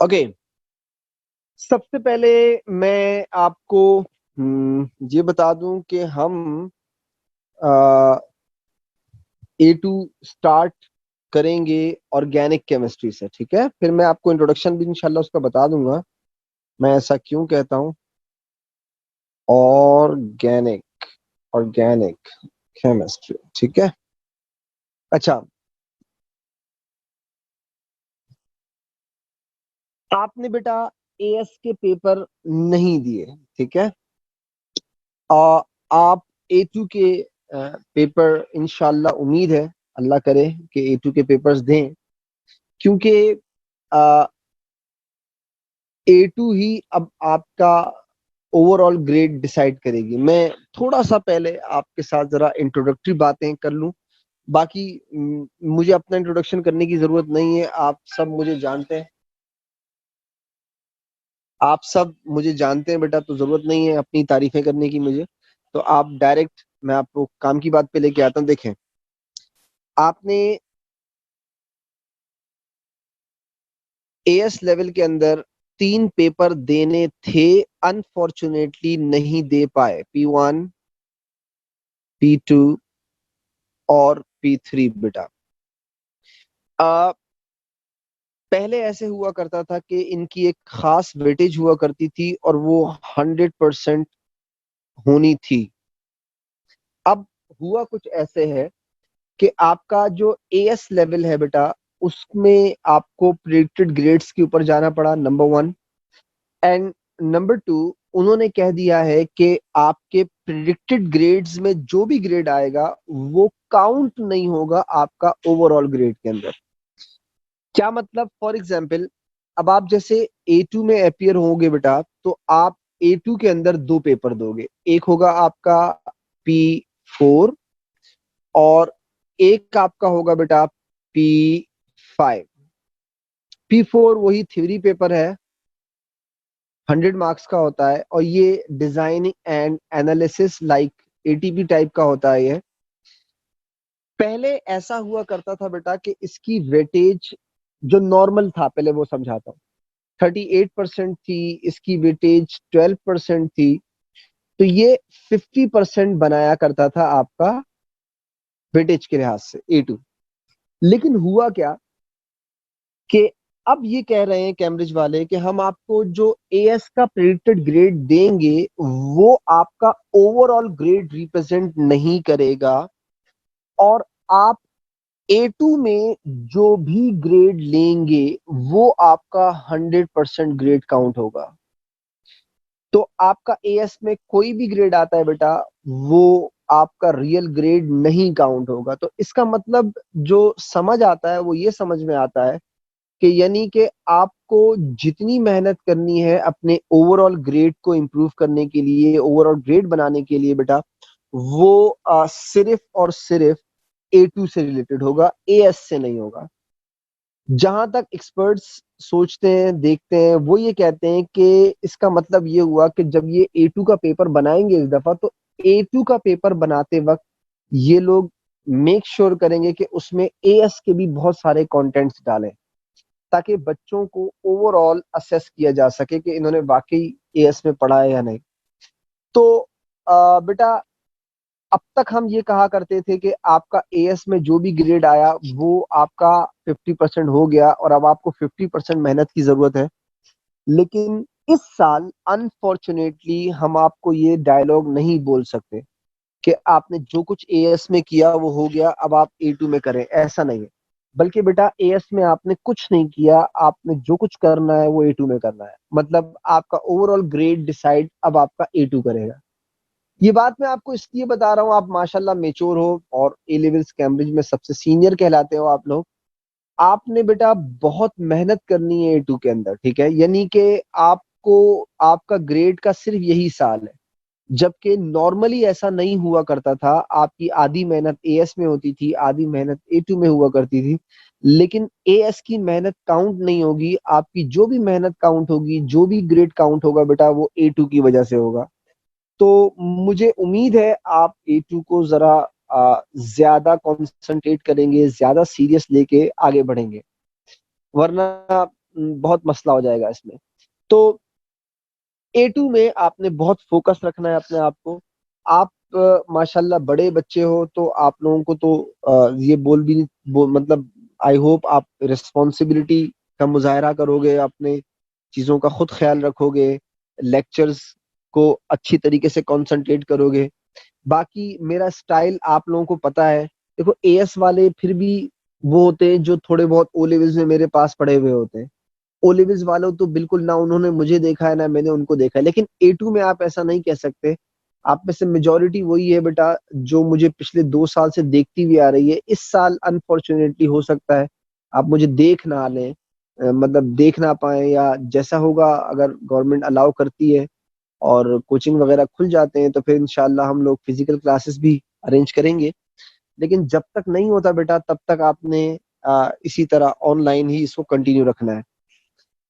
Okay, सबसे पहले मैं आपको ये बता दूं कि हम A2 स्टार्ट करेंगे ऑर्गेनिक केमिस्ट्री से। ठीक है, फिर मैं आपको इंट्रोडक्शन भी इंशाल्लाह उसका बता दूंगा, मैं ऐसा क्यों कहता हूँ। ऑर्गेनिक ऑर्गेनिक केमिस्ट्री, ठीक है। अच्छा, आपने बेटा एएस के पेपर नहीं दिए, ठीक है। आप A2 के पेपर इंशाल्लाह, उम्मीद है अल्लाह करे कि A2 के पेपर्स दें, क्योंकि A2 ही अब आपका ओवरऑल ग्रेड डिसाइड करेगी। मैं थोड़ा सा पहले आपके साथ जरा इंट्रोडक्टरी बातें कर लूं, बाकी मुझे अपना इंट्रोडक्शन करने की जरूरत नहीं है, आप सब मुझे जानते हैं। आप सब मुझे जानते हैं बेटा, तो जरूरत नहीं है अपनी तारीफें करने की मुझे। तो आप डायरेक्ट, मैं आपको काम की बात पे लेके आता हूँ। देखें, आपने एएस लेवल के अंदर 3 पेपर देने थे, अनफॉर्चुनेटली नहीं दे पाए, P1, P2 और P3 बेटा। पहले ऐसे हुआ करता था कि इनकी एक खास वेटेज हुआ करती थी और वो 100% होनी थी। अब हुआ कुछ ऐसे है कि आपका जो एएस लेवल है बेटा, उसमें आपको प्रिडिक्टेड ग्रेड्स के ऊपर जाना पड़ा, नंबर 1। एंड नंबर 2, उन्होंने कह दिया है कि आपके प्रिडिक्टेड ग्रेड्स में जो भी ग्रेड आएगा वो काउंट नहीं होगा आपका ओवरऑल ग्रेड के अंदर। क्या मतलब, फॉर एग्जाम्पल, अब आप जैसे A2 में अपियर होगे बेटा, तो आप A2 के अंदर 2 पेपर दोगे। एक होगा आपका P4 और एक आपका होगा बेटा P5। P4 वही थ्योरी पेपर है, 100 मार्क्स का होता है, और ये designing and analysis like ATP type का होता है। ये पहले ऐसा हुआ करता था बेटा कि इसकी वेटेज जो नॉर्मल था, पहले वो समझाता हूँ, 38% थी, इसकी वेटेज 12% थी। तो ये 50% बनाया करता था आपका वेटेज के लिहाज से A2। लेकिन हुआ क्या कि अब ये कह रहे हैं कैम्ब्रिज वाले कि हम आपको जो एएस का प्रेडिक्टेड ग्रेड देंगे वो आपका ओवरऑल ग्रेड रिप्रेजेंट नहीं करेगा, और आप A2 में जो भी ग्रेड लेंगे वो आपका 100% ग्रेड काउंट होगा। तो आपका एएस में कोई भी ग्रेड आता है बेटा, वो आपका रियल ग्रेड नहीं काउंट होगा। तो इसका मतलब जो समझ आता है वो ये समझ में आता है कि यानी कि आपको जितनी मेहनत करनी है अपने ओवरऑल ग्रेड को इंप्रूव करने के लिए, ओवरऑल ग्रेड बनाने के लिए बेटा, वो सिर्फ और सिर्फ A2 से रिलेटेड होगा, एएस से नहीं होगा। जहां तक एक्सपर्ट्स सोचते हैं, देखते हैं, वो ये कहते हैं कि इसका मतलब ये हुआ कि जब ये A2 का पेपर बनाएंगे इस दफा, तो A2 का पेपर बनाते वक्त ये लोग मेक श्योर करेंगे कि उसमें एएस के भी बहुत सारे कंटेंट्स डालें, ताकि बच्चों को ओवरऑल असेस किया जा सके कि इन्होंने वाकई एएस में पढ़ा है या नहीं। तो बेटा, अब तक हम ये कहा करते थे कि आपका एएस में जो भी ग्रेड आया वो आपका 50% हो गया और अब आपको 50% मेहनत की जरूरत है। लेकिन इस साल अनफॉर्चुनेटली हम आपको ये डायलॉग नहीं बोल सकते कि आपने जो कुछ एएस में किया वो हो गया, अब आप A2 में करें, ऐसा नहीं है। बल्कि बेटा एएस में आपने कुछ नहीं किया, आपने जो कुछ करना है वो A2 में करना है। मतलब आपका ओवरऑल ग्रेड डिसाइड अब आपका A2 करेगा। ये बात मैं आपको इसलिए बता रहा हूँ, आप माशाल्लाह मेच्योर हो और ए लेवल्स कैम्ब्रिज में सबसे सीनियर कहलाते हो आप लोग। आपने बेटा बहुत मेहनत करनी है A2 के अंदर, ठीक है। यानी कि आपको, आपका ग्रेड का सिर्फ यही साल है, जबकि नॉर्मली ऐसा नहीं हुआ करता था। आपकी आधी मेहनत एएस में होती थी, आधी मेहनत A2 में हुआ करती थी। लेकिन एएस की मेहनत काउंट नहीं होगी, आपकी जो भी मेहनत काउंट होगी, जो भी ग्रेड काउंट होगा बेटा, वो A2 की वजह से होगा। तो मुझे उम्मीद है आप A2 को जरा ज्यादा कंसंट्रेट करेंगे, ज्यादा सीरियस लेके आगे बढ़ेंगे। वरना बहुत मसला हो जाएगा इसमें। तो A2 में आपने बहुत फोकस रखना है अपने आप को। आप माशाल्लाह बड़े बच्चे हो, तो आप लोगों को तो ये बोल भी नहीं मतलब आई होप आप रिस्पॉन्सिबिलिटी का मुजाहरा करोगे, अपने चीज़ों का खुद ख्याल रखोगे, लेक्चर्स को अच्छी तरीके से कंसंट्रेट करोगे। बाकी मेरा स्टाइल आप लोगों को पता है। देखो एएस वाले फिर भी वो होते हैं जो थोड़े बहुत ओ लेवल्स में मेरे पास पढ़े हुए होते हैं। ओ लेवल्स वालों तो बिल्कुल ना उन्होंने मुझे देखा है ना मैंने उनको देखा है, लेकिन A2 में आप ऐसा नहीं कह सकते। आप में से मेजोरिटी वही है बेटा जो मुझे पिछले 2 साल से देखती हुई आ रही है। इस साल अनफॉर्चुनेटली हो सकता है आप मुझे देख ना लें, मतलब देख ना पाए, या जैसा होगा अगर गवर्नमेंट अलाउ करती है और कोचिंग वगैरह खुल जाते हैं तो फिर इंशाल्लाह हम लोग फिजिकल क्लासेस भी अरेंज करेंगे। लेकिन जब तक नहीं होता बेटा तब तक आपने इसी तरह ऑनलाइन ही इसको कंटिन्यू रखना है।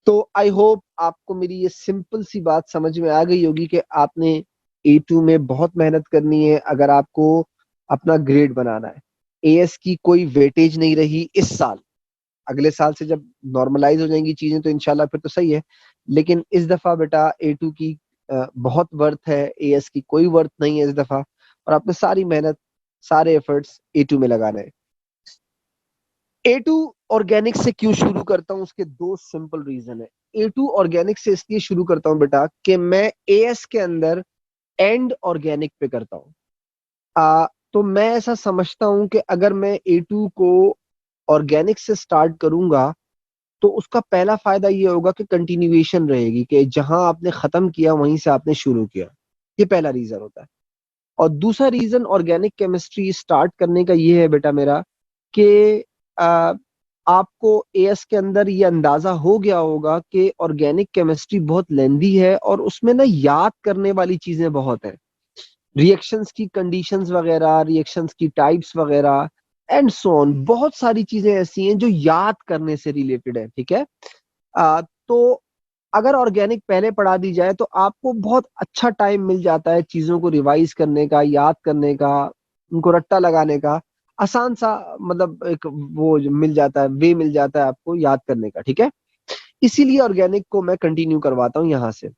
तो आई होप आपको मेरी ये सिंपल सी बात समझ में आ गई होगी कि आपने A2 में बहुत मेहनत करनी है अगर आपको अपना ग्रेड बनाना है। एएस की कोई वेटेज नहीं रही इस साल। अगले साल से जब नॉर्मलाइज हो जाएंगी चीजें तो इंशाल्लाह फिर तो सही है, लेकिन इस दफा बेटा A2 की बहुत वर्थ है, एएस की कोई वर्थ नहीं है इस दफा। और आपने सारी मेहनत, सारे एफर्ट्स A2 में लगाना है। A2 ऑर्गेनिक से क्यों शुरू करता हूँ, उसके दो सिंपल रीजन है। A2 ऑर्गेनिक से इसलिए शुरू करता हूँ बेटा कि मैं एएस के अंदर एंड ऑर्गेनिक पे करता हूँ। तो मैं ऐसा समझता हूँ कि अगर मैं A2 को ऑर्गेनिक से स्टार्ट करूंगा तो उसका पहला फायदा ये होगा कि कंटिन्यूएशन रहेगी, कि जहां आपने खत्म किया वहीं से आपने शुरू किया। ये पहला रीजन होता है। और दूसरा रीजन ऑर्गेनिक केमिस्ट्री स्टार्ट करने का ये है बेटा मेरा कि आ, आपको एएस के अंदर ये अंदाजा हो गया होगा कि ऑर्गेनिक केमिस्ट्री बहुत लेंदी है और उसमें ना याद करने वाली चीजें बहुत है। रिएक्शंस की कंडीशंस वगैरह, रिएक्शंस की टाइप्स वगैरह एंड सो ऑन, बहुत सारी चीजें ऐसी हैं जो याद करने से रिलेटेड है। ठीक है। तो अगर ऑर्गेनिक पहले पढ़ा दी जाए तो आपको बहुत अच्छा टाइम मिल जाता है चीजों को रिवाइज करने का, याद करने का, उनको रट्टा लगाने का। आसान सा मतलब एक वो जो मिल जाता है, वे मिल जाता है आपको याद करने का। ठीक है। इसीलिए ऑर्गेनिक को मैं कंटिन्यू करवाता हूँ यहाँ से।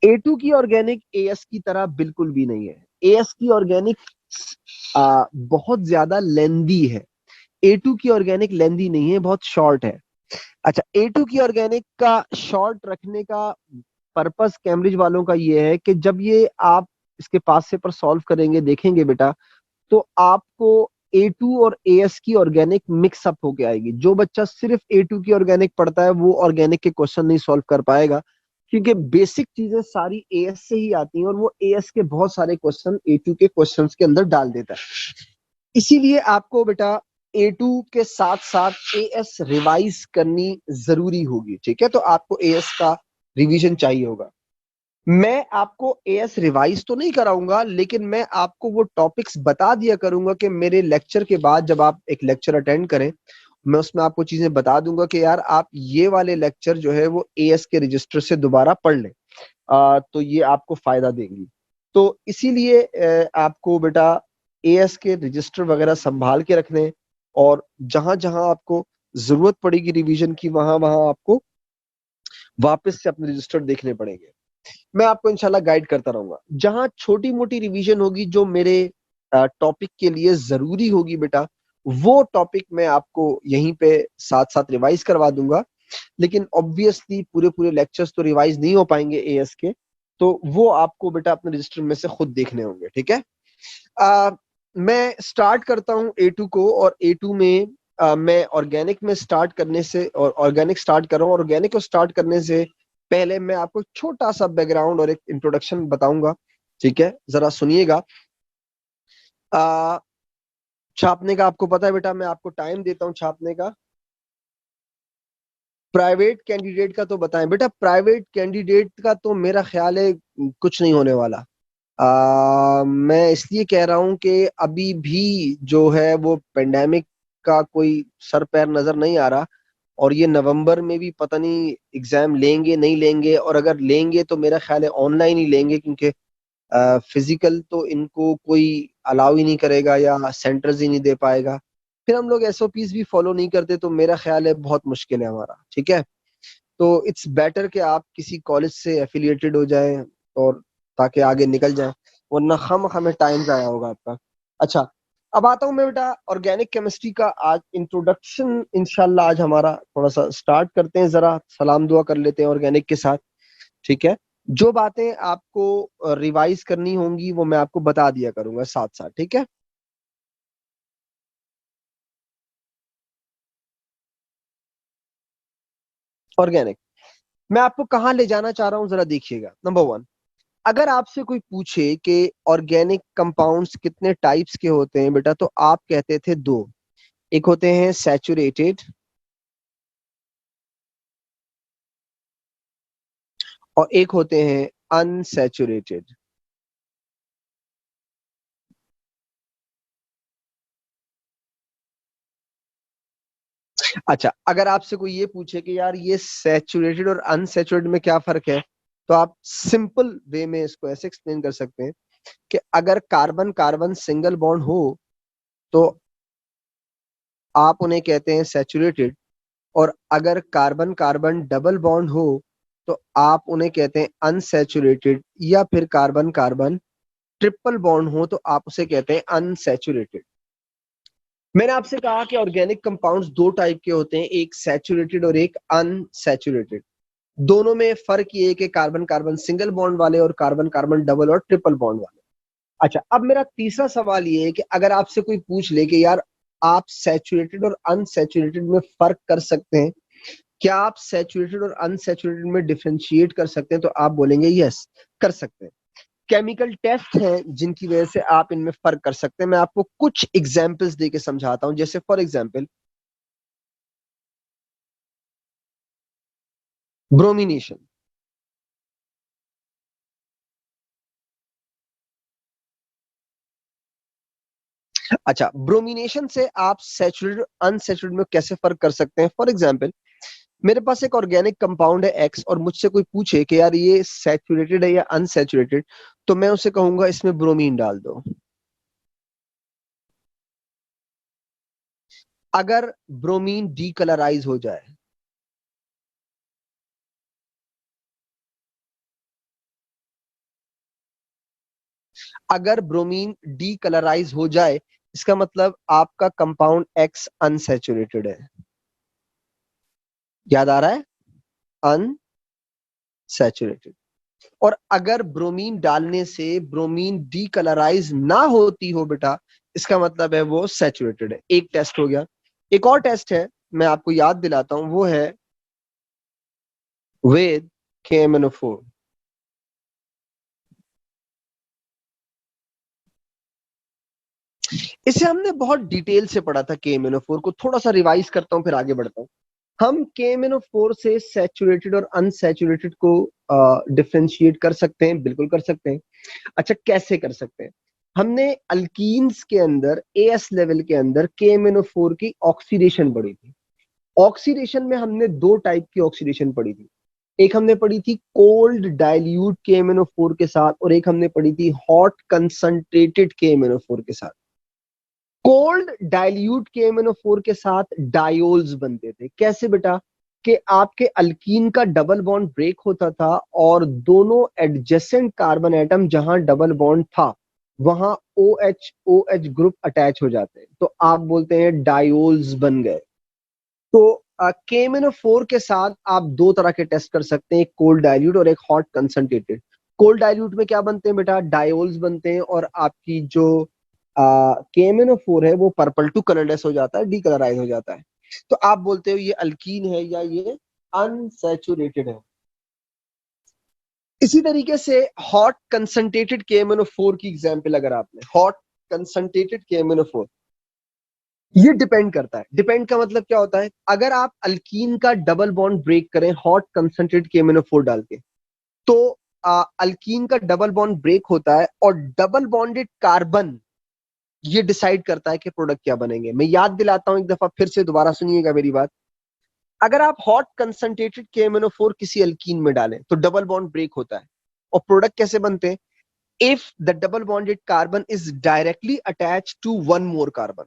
A2 की ऑर्गेनिक एएस की तरह बिल्कुल भी नहीं है। एएस की ऑर्गेनिक बहुत ज्यादा लेंदी है। A2 की ऑर्गेनिक लेंदी नहीं है, बहुत शॉर्ट है। अच्छा, A2 की ऑर्गेनिक का शॉर्ट रखने का पर्पस कैम्ब्रिज वालों का ये है कि जब ये आप इसके पास से पर सॉल्व करेंगे देखेंगे बेटा, तो आपको A2 और एएस की ऑर्गेनिक मिक्सअप होके आएगी। जो बच्चा सिर्फ A2 की ऑर्गेनिक पढ़ता है वो ऑर्गेनिक के क्वेश्चन नहीं सॉल्व कर पाएगा, क्योंकि बेसिक चीजें सारी एएस से ही आती हैं और वो एएस के बहुत सारे क्वेश्चन A2 के क्वेश्चंस के अंदर डाल देता है। इसीलिए आपको बेटा A2 के साथ साथ एएस रिवाइज करनी जरूरी होगी। ठीक है। तो आपको एएस का रिवीजन चाहिए होगा। मैं आपको एएस रिवाइज तो नहीं कराऊंगा, लेकिन मैं आपको वो टॉपिक्स बता दिया करूंगा कि मेरे लेक्चर के बाद जब आप एक लेक्चर अटेंड करें, मैं उसमें आपको चीजें बता दूंगा कि यार आप ये वाले लेक्चर जो है वो एएस के रजिस्टर से दोबारा पढ़ लें। तो ये आपको फायदा देंगी। तो इसीलिए आपको बेटा एएस के रजिस्टर वगैरह संभाल के रखने, और जहां जहां आपको जरूरत पड़ेगी रिवीजन की वहां वहां आपको वापस से अपने रजिस्टर देखने पड़ेंगे। मैं आपको इंशाल्लाह गाइड करता रहूंगा। जहां छोटी मोटी रिवीजन होगी जो मेरे टॉपिक के लिए जरूरी होगी बेटा, वो टॉपिक मैं आपको यहीं पे साथ साथ रिवाइज करवा दूंगा। लेकिन ऑब्वियसली पूरे पूरे लेक्चर्स तो रिवाइज नहीं हो पाएंगे एएस के, तो वो आपको बेटा अपने रजिस्टर में से खुद देखने होंगे। ठीक है। आ, मैं स्टार्ट करता हूँ A2 को, और A2 में मैं ऑर्गेनिक में स्टार्ट करने से, और ऑर्गेनिक स्टार्ट कर रहा हूँ। ऑर्गेनिक को स्टार्ट करने से पहले मैं आपको छोटा सा बैकग्राउंड और एक इंट्रोडक्शन बताऊंगा। ठीक है, जरा सुनिएगा। आ, छापने का आपको पता है बेटा, मैं आपको टाइम देता हूँ छापने का। प्राइवेट कैंडिडेट का तो बताएं बेटा, प्राइवेट कैंडिडेट का तो मेरा ख्याल है कुछ नहीं होने वाला। मैं इसलिए कह रहा हूं कि अभी भी जो है वो पेंडेमिक का कोई सर पैर नजर नहीं आ रहा, और ये नवंबर में भी पता नहीं एग्जाम लेंगे नहीं लेंगे, और अगर लेंगे तो मेरा ख्याल है ऑनलाइन ही लेंगे, क्योंकि फिजिकल तो इनको कोई अलाउ ही नहीं करेगा या सेंटर्स ही नहीं दे पाएगा। फिर हम लोग एसओपीज भी फॉलो नहीं करते, तो मेरा ख्याल है बहुत मुश्किल है हमारा, ठीक है। तो इट्स बेटर कि आप किसी कॉलेज से एफिलिएटेड हो जाएं, और ताकि आगे निकल जाएं, वरना खम हमें टाइम जाया होगा आपका। अच्छा, अब आता हूं मैं बेटा ऑर्गेनिक केमिस्ट्री का आज इंट्रोडक्शन, इंशाल्लाह आज हमारा थोड़ा सा स्टार्ट करते हैं, जरा सलाम दुआ कर लेते हैं ऑर्गेनिक के साथ, ठीक है। जो बातें आपको रिवाइज करनी होंगी वो मैं आपको बता दिया करूंगा साथ साथ, ठीक है। ऑर्गेनिक, मैं आपको कहाँ ले जाना चाह रहा हूँ जरा देखिएगा। नंबर वन, अगर आपसे कोई पूछे कि ऑर्गेनिक कंपाउंड्स कितने टाइप्स के होते हैं बेटा, तो आप कहते थे दो। एक होते हैं सैचुरेटेड, और एक होते हैं अनसैचुरेटेड। अच्छा, अगर आपसे कोई ये पूछे कि यार ये सैचुरेटेड और अनसैचुरेटेड में क्या फर्क है, तो आप सिंपल वे में इसको ऐसे एक्सप्लेन कर सकते हैं कि अगर कार्बन कार्बन सिंगल बॉन्ड हो तो आप उन्हें कहते हैं सैचुरेटेड, और अगर कार्बन कार्बन डबल बॉन्ड हो तो आप उन्हें कहते हैं अनसैचुरेटेड, या फिर कार्बन कार्बन ट्रिपल बॉन्ड हो तो आप उसे कहते हैं अनसैचुरेटेड। मैंने आपसे कहा कि ऑर्गेनिक कंपाउंड्स दो टाइप के होते हैं, एक सैचुरेटेड और एक अनसैचुरेटेड। दोनों में फर्क ये है कि कार्बन कार्बन सिंगल बॉन्ड वाले और कार्बन कार्बन डबल और ट्रिपल बॉन्ड वाले। अच्छा, अब मेरा तीसरा सवाल ये है कि अगर आपसे कोई पूछ ले कि यार आप सैचुरेटेड और अनसैचुरेटेड में फर्क कर सकते हैं, क्या आप सैचुरेटेड और अनसैचुरेटेड में डिफरेंशिएट कर सकते हैं, तो आप बोलेंगे यस, कर सकते हैं। केमिकल टेस्ट हैं जिनकी वजह से आप इनमें फर्क कर सकते हैं। मैं आपको कुछ एग्जांपल्स देके समझाता हूं, जैसे फॉर एग्जांपल ब्रोमिनेशन। अच्छा, ब्रोमिनेशन से आप सैचुरेटेड अनसैचुरेटेड में कैसे फर्क कर सकते हैं? फॉर एग्जांपल, मेरे पास एक ऑर्गेनिक कंपाउंड है एक्स, और मुझसे कोई पूछे कि यार ये सैचुरेटेड है या अनसैचुरेटेड, तो मैं उसे कहूंगा इसमें ब्रोमीन डाल दो। अगर ब्रोमीन डीकलराइज हो जाए, अगर ब्रोमीन डीकलराइज हो जाए, इसका मतलब आपका कंपाउंड एक्स अनसैचुरेटेड है। याद आ रहा है? अनसैचुरेटेड। और अगर ब्रोमीन डालने से ब्रोमीन डीकलराइज ना होती हो बेटा, इसका मतलब है वो सैचुरेटेड है। एक टेस्ट हो गया। एक और टेस्ट है, मैं आपको याद दिलाता हूं, वो है विद KMnO4। इसे हमने बहुत डिटेल से पढ़ा था। KMnO4 को थोड़ा सा रिवाइज करता हूं, फिर आगे बढ़ता हूं। हम KMnO4 से सैचुरेटेड और अनसैचुरेटेड को डिफरेंशिएट कर सकते हैं, बिल्कुल कर सकते हैं। अच्छा, कैसे कर सकते हैं? हमने अल्कीन्स के अंदर एएस लेवल के अंदर KMnO4 की ऑक्सीडेशन पढ़ी थी। ऑक्सीडेशन में हमने दो टाइप की ऑक्सीडेशन पढ़ी थी। एक हमने पढ़ी थी कोल्ड डाइल्यूट KMnO4 के साथ, और एक हमने पढ़ी थी हॉट कंसंट्रेटेड KMnO4 के साथ। कोल्ड डाइल्यूट KMnO4 के साथ डायोल्स बनते थे। कैसे बेटा? कि आपके अल्कीन का डबल बॉन्ड ब्रेक होता था, और दोनों एडजेसेंट कार्बन एटम जहां डबल बॉन्ड था वहां OH ग्रुप अटैच हो जाते हैं, तो आप बोलते हैं डायोल्स बन गए। तो KMnO4 के साथ आप दो तरह के टेस्ट कर सकते हैं, एक कोल्ड डाइल्यूट और एक हॉट कंसंट्रेटेड। कोल्ड डाइल्यूट में क्या बनते हैं बेटा? डायोल्स बनते हैं, और आपकी जो KMnO4 है वो पर्पल टू कलरलेस हो जाता है, डीकलराइज हो जाता है। तो आप बोलते हो ये अल्कीन है या ये अनसैचुरेटेड है। इसी तरीके से हॉट कंसंट्रेटेड KMnO4 की एग्जांपल, अगर आपने हॉट कंसंट्रेटेड KMnO4, ये डिपेंड करता है। डिपेंड का मतलब क्या होता है? अगर आप अल्कीन का डबल बॉन्ड ब्रेक करें हॉट कंसंट्रेटेड KMnO4 डाल के, तो अल्कीन का डबल बॉन्ड ब्रेक होता है, और डबल बॉन्डेड कार्बन ये डिसाइड करता है कि प्रोडक्ट क्या बनेंगे। मैं याद दिलाता हूं एक दफा, फिर से दोबारा सुनिएगा मेरी बात। अगर आप हॉट कंसंट्रेटेड KMnO4 किसी अल्कीन में डालें तो डबल बॉन्ड ब्रेक होता है, और प्रोडक्ट कैसे बनते हैं? If the double bonded carbon is directly attach to one more carbon,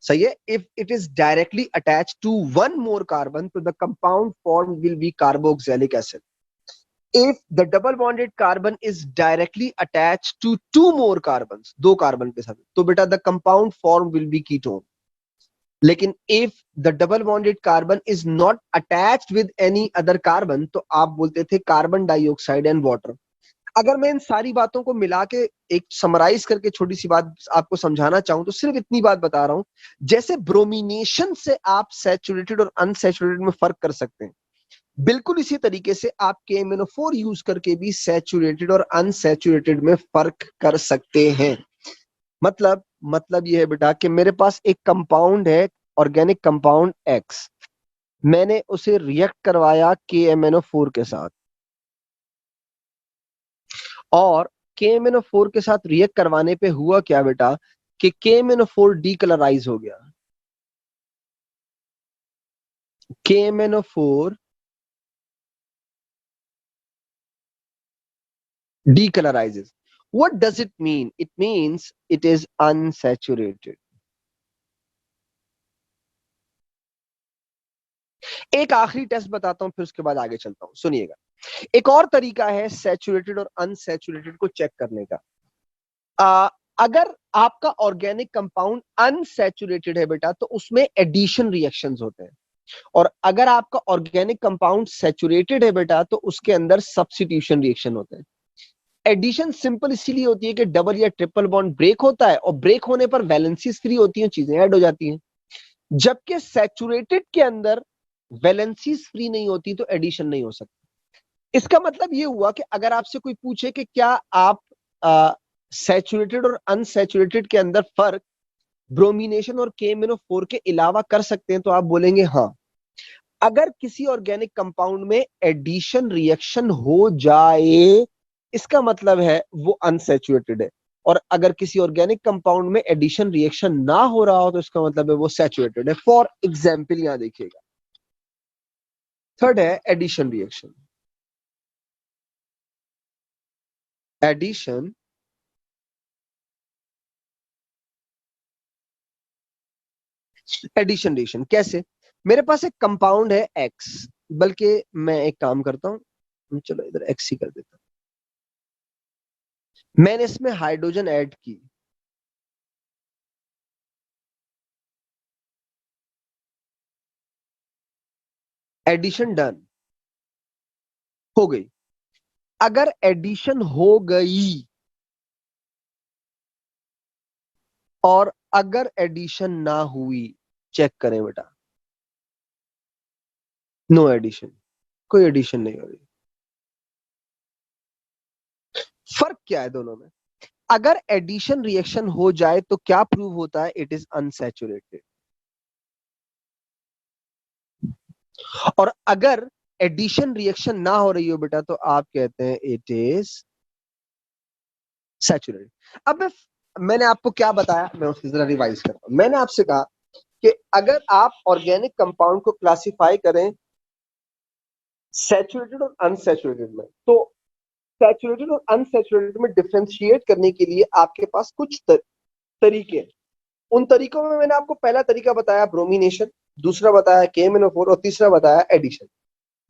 सही है. If it is directly attach to one more carbon तो the compound form will be carboxylic acid. If the double bonded carbon is directly attach to two more carbon, दो carbon के साथ, तो बेटा the compound form will be ketone. लेकिन if the double bonded carbon is not attached with any other carbon तो आप बोलते थे कार्बन डाइऑक्साइड एंड वाटर. अगर मैं इन सारी बातों को मिला के एक समराइज करके छोटी सी बात आपको समझाना चाहूं तो सिर्फ इतनी बात बता रहा हूं. जैसे ब्रोमिनेशन से आप सैचुरेटेड और अनसैचुरेटेड में फर्क कर सकते हैं, बिल्कुल इसी तरीके से आप KMnO4 यूज करके भी सैचुरेटेड और अनसैचुरेटेड में फर्क कर सकते हैं. मतलब यह है बेटा कि मेरे पास एक कंपाउंड है, ऑर्गेनिक कंपाउंड एक्स, मैंने उसे रिएक्ट करवाया KMnO4 के साथ, और KMnO4 के साथ रिएक्ट करवाने पे हुआ क्या बेटा कि KMnO4 डीकलराइज हो गया. KMnO4 decolorizes. What does it mean? It means it is unsaturated. एक आखिरी टेस्ट बताता हूं, फिर उसके बाद आगे चलता हूं. सुनिएगा, एक और तरीका है सैचुरेटेड और अनसैचुरेटेड को चेक करने का. अगर आपका ऑर्गेनिक कंपाउंड अनसैचुरेटेड है बेटा तो उसमें एडिशन रिएक्शंस होते हैं, और अगर आपका ऑर्गेनिक कंपाउंड सैचुरेटेड है बेटा तो उसके अंदर सब्स्टिट्यूशन रिएक्शन होते हैं. एडिशन सिंपल इसीलिए होती है कि डबल या ट्रिपल बॉन्ड ब्रेक होता है, और ब्रेक होने पर वैलेंसीज फ्री होती हैं, चीजें ऐड हो जाती हैं. जबकि सैचुरेटेड के अंदर वैलेंसीज फ्री नहीं होती तो एडिशन नहीं हो सकती. इसका मतलब यह हुआ कि अगर आपसे कोई पूछे कि क्या आप सैचुरेटेड और अनसैचुरेटेड के अंदर फर्क ब्रोमिनेशन और KMnO4 के अलावा कर सकते हैं तो आप बोलेंगे हाँ. अगर किसी ऑर्गेनिक कंपाउंड में एडिशन रिएक्शन हो जाए इसका मतलब है वो अनसैचुरेटेड है, और अगर किसी ऑर्गेनिक कंपाउंड में एडिशन रिएक्शन ना हो रहा हो तो इसका मतलब है वो सैचुरेटेड है. फॉर एग्जाम्पल यहां देखिएगा, थर्ड है addition reaction. Addition addition reaction कैसे? मेरे पास एक कंपाउंड है एक्स, बल्कि मैं एक काम करता हूं, चलो इधर एक्स ही कर देता हूं. मैंने इसमें हाइड्रोजन ऐड की, एडिशन डन हो गई. अगर एडिशन हो गई और अगर एडिशन ना हुई, चेक करें बेटा, नो एडिशन, कोई एडिशन नहीं हो रही. फर्क क्या है दोनों में? अगर एडिशन रिएक्शन हो जाए तो क्या प्रूव होता है? It is unsaturated. और अगर एडिशन रिएक्शन ना हो रही हो बेटा तो आप कहते हैं इट इज सैचुरेटेड. अब मैंने आपको क्या बताया, मैं उसकी जरा रिवाइज करता हूं. मैंने आपसे कहा कि अगर आप ऑर्गेनिक कंपाउंड को क्लासिफाई करें सैचुरेटेड और अनसैचुरेटेड में, तो सैचुरेटेड और अनसैचुरेटेड में डिफरेंशिएट करने के लिए आपके पास कुछ तरीके हैं. उन तरीकों में मैंने आपको पहला तरीका बताया ब्रोमिनेशन, दूसरा बताया KMnO4 और तीसरा बताया एडिशन.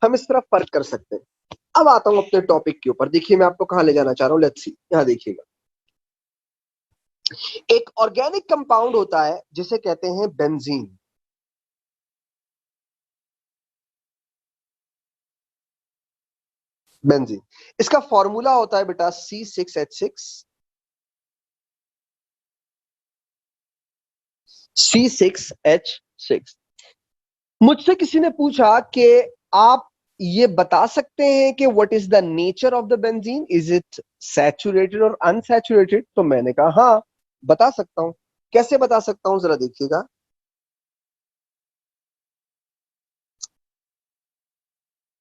हम इस तरह फर्क कर सकते हैं. अब आता हूं अपने टॉपिक के ऊपर. देखिए मैं आपको कहां ले जाना चाह रहा हूं, लेट्स सी. यहां देखिएगा, एक ऑर्गेनिक कंपाउंड होता है जिसे कहते हैं बेंजीन. बेंजीन, इसका फॉर्मूला होता है बेटा C6H6. C6H6. मुझसे किसी ने पूछा कि आप ये बता सकते हैं कि what is the nature of the benzene, is it saturated और अनसैचुरेटेड? तो मैंने कहा हाँ बता सकता हूं. कैसे बता सकता हूं जरा देखिएगा.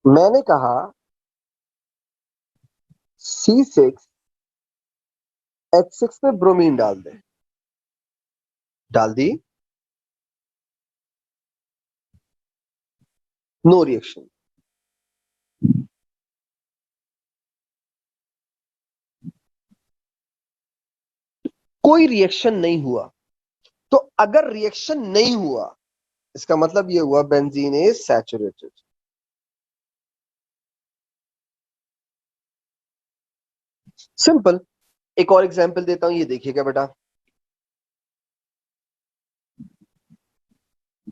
मैंने कहा C6H6 में ब्रोमीन डाल दे. डाल दी, नो रिएक्शन. कोई रिएक्शन नहीं हुआ. तो अगर रिएक्शन नहीं हुआ, इसका मतलब ये हुआ बेंजीन इज सैचुरेटेड। सिंपल। एक और एग्जांपल देता हूं, ये देखिएगा बेटा।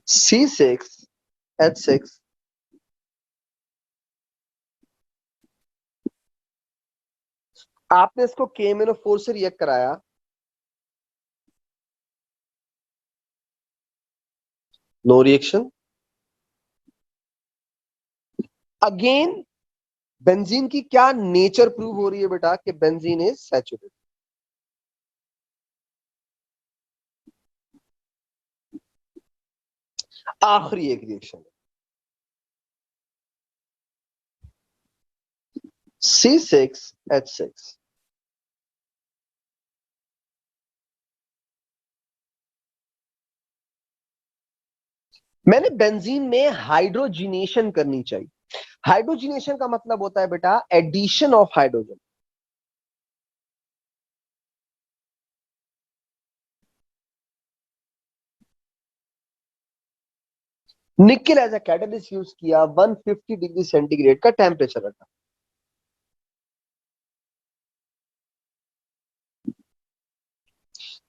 C6H6, आपने इसको KMnO4 से रिएक्ट कराया, नो रिएक्शन। अगेन बेंजीन की क्या नेचर प्रूव हो रही है बेटा, कि बेंजीन इज सैचुरेटेड। आखिरी एक रिएक्शन C6H6, मैंने बेंजीन में हाइड्रोजिनेशन करनी चाहिए। हाइड्रोजिनेशन का मतलब होता है बेटा addition of hydrogen. Nickel as a catalyst use किया, 150 डिग्री सेंटीग्रेड का टेम्परेचर रखा।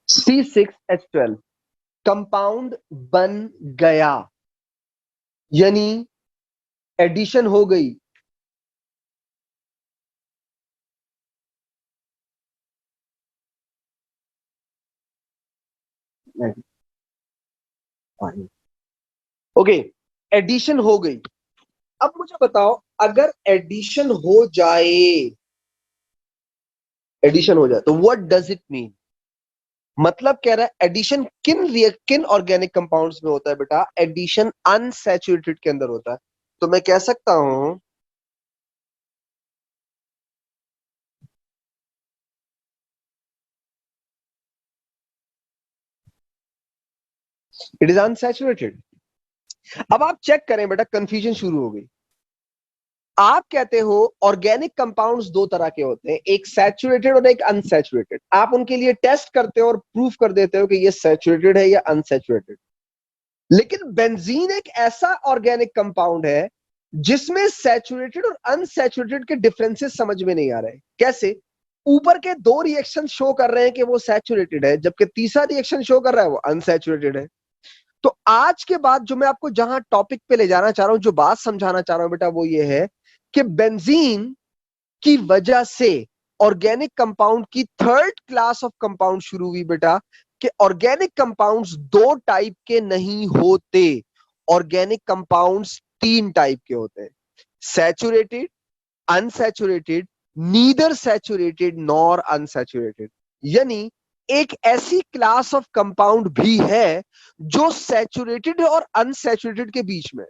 C6H12 कंपाउंड बन गया, यानी एडिशन हो गई। ओके, एडिशन हो गई। अब मुझे बताओ, अगर एडिशन हो जाए तो व्हाट डज इट मीन? मतलब कह रहा है एडिशन किन ऑर्गेनिक कंपाउंड्स में होता है बेटा? एडिशन अनसैचुरेटेड के अंदर होता है। तो मैं कह सकता हूं इट इज अनसैचुरेटेड। अब आप चेक करें बेटा, कंफ्यूजन शुरू हो गई। आप कहते हो ऑर्गेनिक कंपाउंड्स दो तरह के होते हैं, एक सैचुरेटेड और एक अनसैचुरेटेड। आप उनके लिए टेस्ट करते हो और प्रूफ कर देते हो कि ये सैचुरेटेड है या अनसैचुरेटेड। लेकिन बेंजीन एक ऐसा ऑर्गेनिक कंपाउंड है जिसमें सैचुरेटेड और अनसैचुरेटेड के डिफरेंसेस समझ में नहीं आ रहे। कैसे? ऊपर के दो रिएक्शन शो कर रहे हैं कि वो सैचुरेटेड है, जबकि तीसरा रिएक्शन शो कर रहा है वो अनसैचुरेटेड है। तो आज के बाद जो मैं आपको जहां टॉपिक पे ले जाना चाह रहा हूं, जो बात समझाना चाह रहा हूं बेटा, वो ये है कि बेंजीन की वजह से ऑर्गेनिक कंपाउंड की थर्ड क्लास ऑफ कंपाउंड शुरू हुई बेटा, कि ऑर्गेनिक कंपाउंड्स दो टाइप के नहीं होते। ऑर्गेनिक कंपाउंड्स तीन टाइप के होते हैं, saturated, unsaturated, neither saturated nor unsaturated. यानी एक ऐसी क्लास ऑफ कंपाउंड भी है जो सैचुरेटेड और अनसैचुरेटेड के बीच में।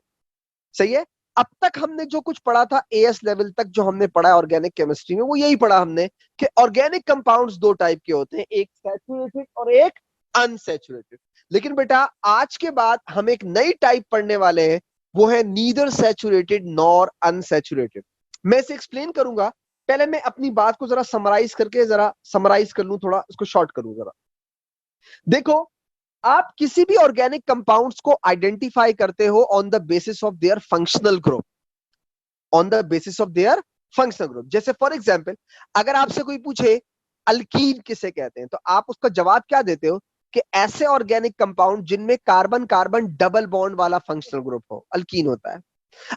सही है? अब तक हमने जो कुछ पढ़ा था एएस लेवल तक, जो हमने पढ़ा है ऑर्गेनिक केमिस्ट्री में, वो यही पढ़ा हमने कि ऑर्गेनिक कंपाउंड्स दो टाइप के होते हैं, एक सैचुरेटेड और एक अनसैचुरेटेड। लेकिन बेटा आज के बाद हम एक नई टाइप पढ़ने वाले हैं, वो है नीदर सैचुरेटेड नॉर अनसैचुरेटेड। मैं इसे एक्सप्लेन करूंगा। पहले मैं अपनी बात को जरा समराइज कर लूं, थोड़ा इसको शॉर्ट करूं जरा। देखो, आप किसी भी ऑर्गेनिक कंपाउंड्स को आइडेंटिफाई करते हो on the basis of their functional group. On the basis of their functional group. जैसे फॉर एग्जांपल, अगर आपसे कोई पूछे अल्कीन किसे कहते हैं, तो आप उसका जवाब क्या देते हो? कि ऐसे ऑर्गेनिक कंपाउंड जिनमें कार्बन कार्बन डबल बॉन्ड वाला फंक्शनल ग्रुप हो, अल्कीन होता है।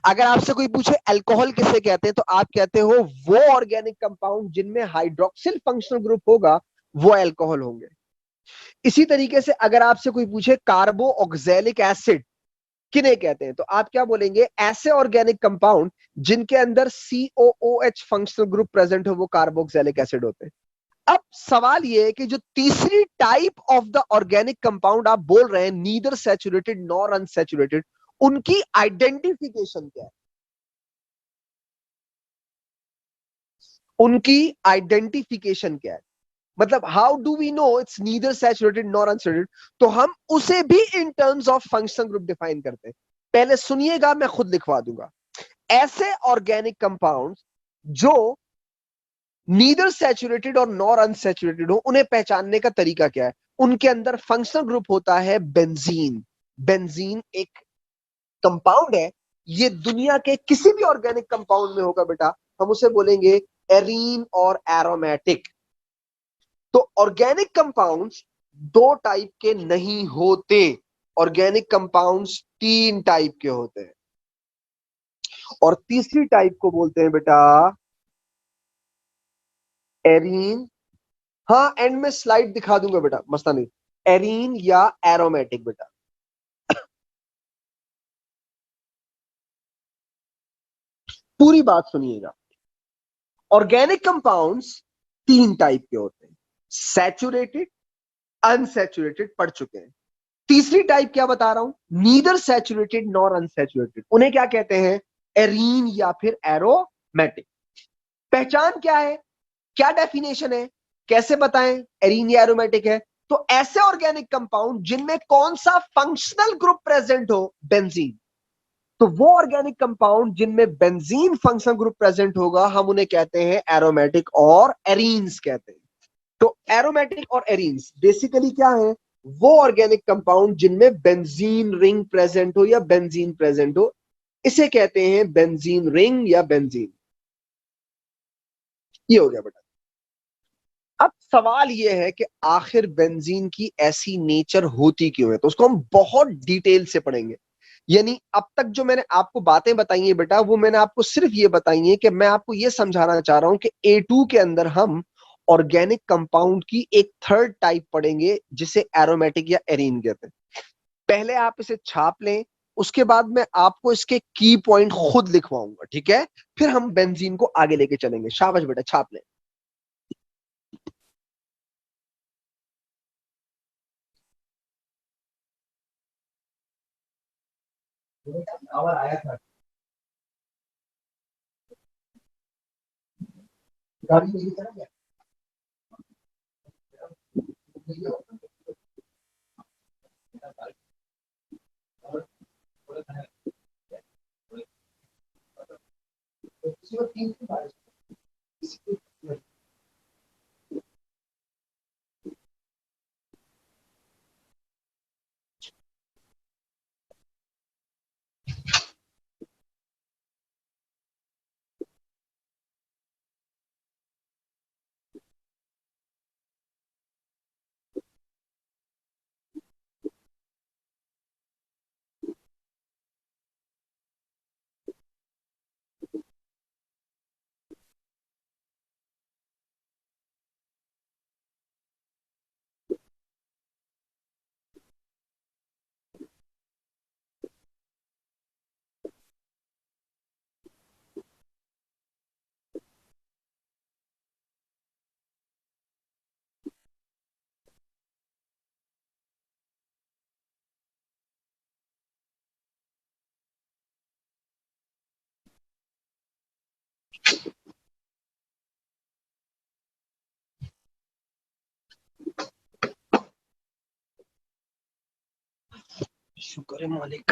अगर आपसे कोई पूछे अल्कोहल किसे कहते हैं, तो आप कहते हो वो ऑर्गेनिक कंपाउंड जिनमें हाइड्रोक्सिल फंक्शनल ग्रुप होगा, वो अल्कोहल होंगे। इसी तरीके से अगर आपसे कोई पूछे कार्बो ऑक्सैलिक एसिड किन्हें कहते हैं, तो आप क्या बोलेंगे? ऐसे ऑर्गेनिक कंपाउंड जिनके अंदर COOH फंक्शनल ग्रुप प्रेजेंट हो, वो कार्बोक्सिलिक एसिड होते हैं। अब सवाल ये है कि जो तीसरी type of the organic compound आप बोल रहे हैं, नीदर सैचुरेटेड नॉर अनसैचुरेटेड, उनकी आइडेंटिफिकेशन क्या है? उनकी आइडेंटिफिकेशन क्या है? मतलब how do we know it's neither saturated nor unsaturated? तो हम उसे भी in terms of functional group define करते हैं। पहले सुनिएगा, मैं खुद लिखवा दूंगा। ऐसे ऑर्गेनिक कंपाउंड जो नीदर सैचुरेटेड और नॉर अनसैचुरेटेड हो, उन्हें पहचानने का तरीका क्या है? उनके अंदर फंक्शनल ग्रुप होता है बेंजीन। बेंजीन एक कंपाउंड है, ये दुनिया के किसी भी ऑर्गेनिक कंपाउंड में होगा बेटा, हम उसे बोलेंगे एरीन और एरोमेटिक। तो ऑर्गेनिक कंपाउंड्स दो टाइप के नहीं होते, ऑर्गेनिक कंपाउंड्स तीन टाइप के होते हैं। और तीसरी टाइप को बोलते हैं बेटा एरीन। हाँ, एंड में स्लाइड दिखा दूंगा बेटा, मसला नहीं। एरीन या एरोमेटिक बेटा। पूरी बात सुनिएगा। ऑर्गेनिक कंपाउंड्स तीन टाइप के होते हैं, सैचुरेटेड, अनसैचुरेटेड पढ़ चुके हैं। तीसरी टाइप क्या बता रहा हूं, नीदर सैचुरेटेड नॉर अनसैचुरेटेड, उन्हें क्या कहते हैं, एरीन या फिर एरोमेटिक। पहचान क्या है, क्या डेफिनेशन है, कैसे बताएं एरीन या एरोमेटिक है। तो ऐसे ऑर्गेनिक कंपाउंड जिनमें कौन सा फंक्शनल ग्रुप प्रेजेंट हो, बेंजीन। तो वो ऑर्गेनिक कंपाउंड जिनमें बेंजीन फंक्शनल ग्रुप प्रेजेंट होगा, हम उन्हें कहते हैं एरोमेटिक और एरीन्स कहते हैं। तो एरोमेटिक और एरीन्स बेसिकली क्या है, वो ऑर्गेनिक कंपाउंड जिनमें बेंजीन रिंग प्रेजेंट हो या बेंजीन प्रेजेंट हो, इसे कहते हैं बेंजीन रिंग या बेंजीन। ये हो गया बेटा। अब सवाल यह है कि आखिर बेंजीन की ऐसी नेचर होती क्यों है, तो उसको हम बहुत डिटेल से पढ़ेंगे। यानी अब तक जो मैंने आपको बातें बताई है बेटा, वो मैंने आपको सिर्फ ये बताई है कि मैं आपको ये समझाना चाह रहा हूं कि A2 के अंदर हम ऑर्गेनिक कंपाउंड की एक थर्ड टाइप पढ़ेंगे, जिसे एरोमेटिक या एरीन कहते हैं। पहले आप इसे छाप लें, उसके बाद मैं आपको इसके की पॉइंट खुद लिखवाऊंगा, ठीक है। फिर हम बेंजीन को आगे लेके चलेंगे। शाबाश बेटा, छाप लें। और आया था गाड़ी में चला गया। शुक्र है मालिक।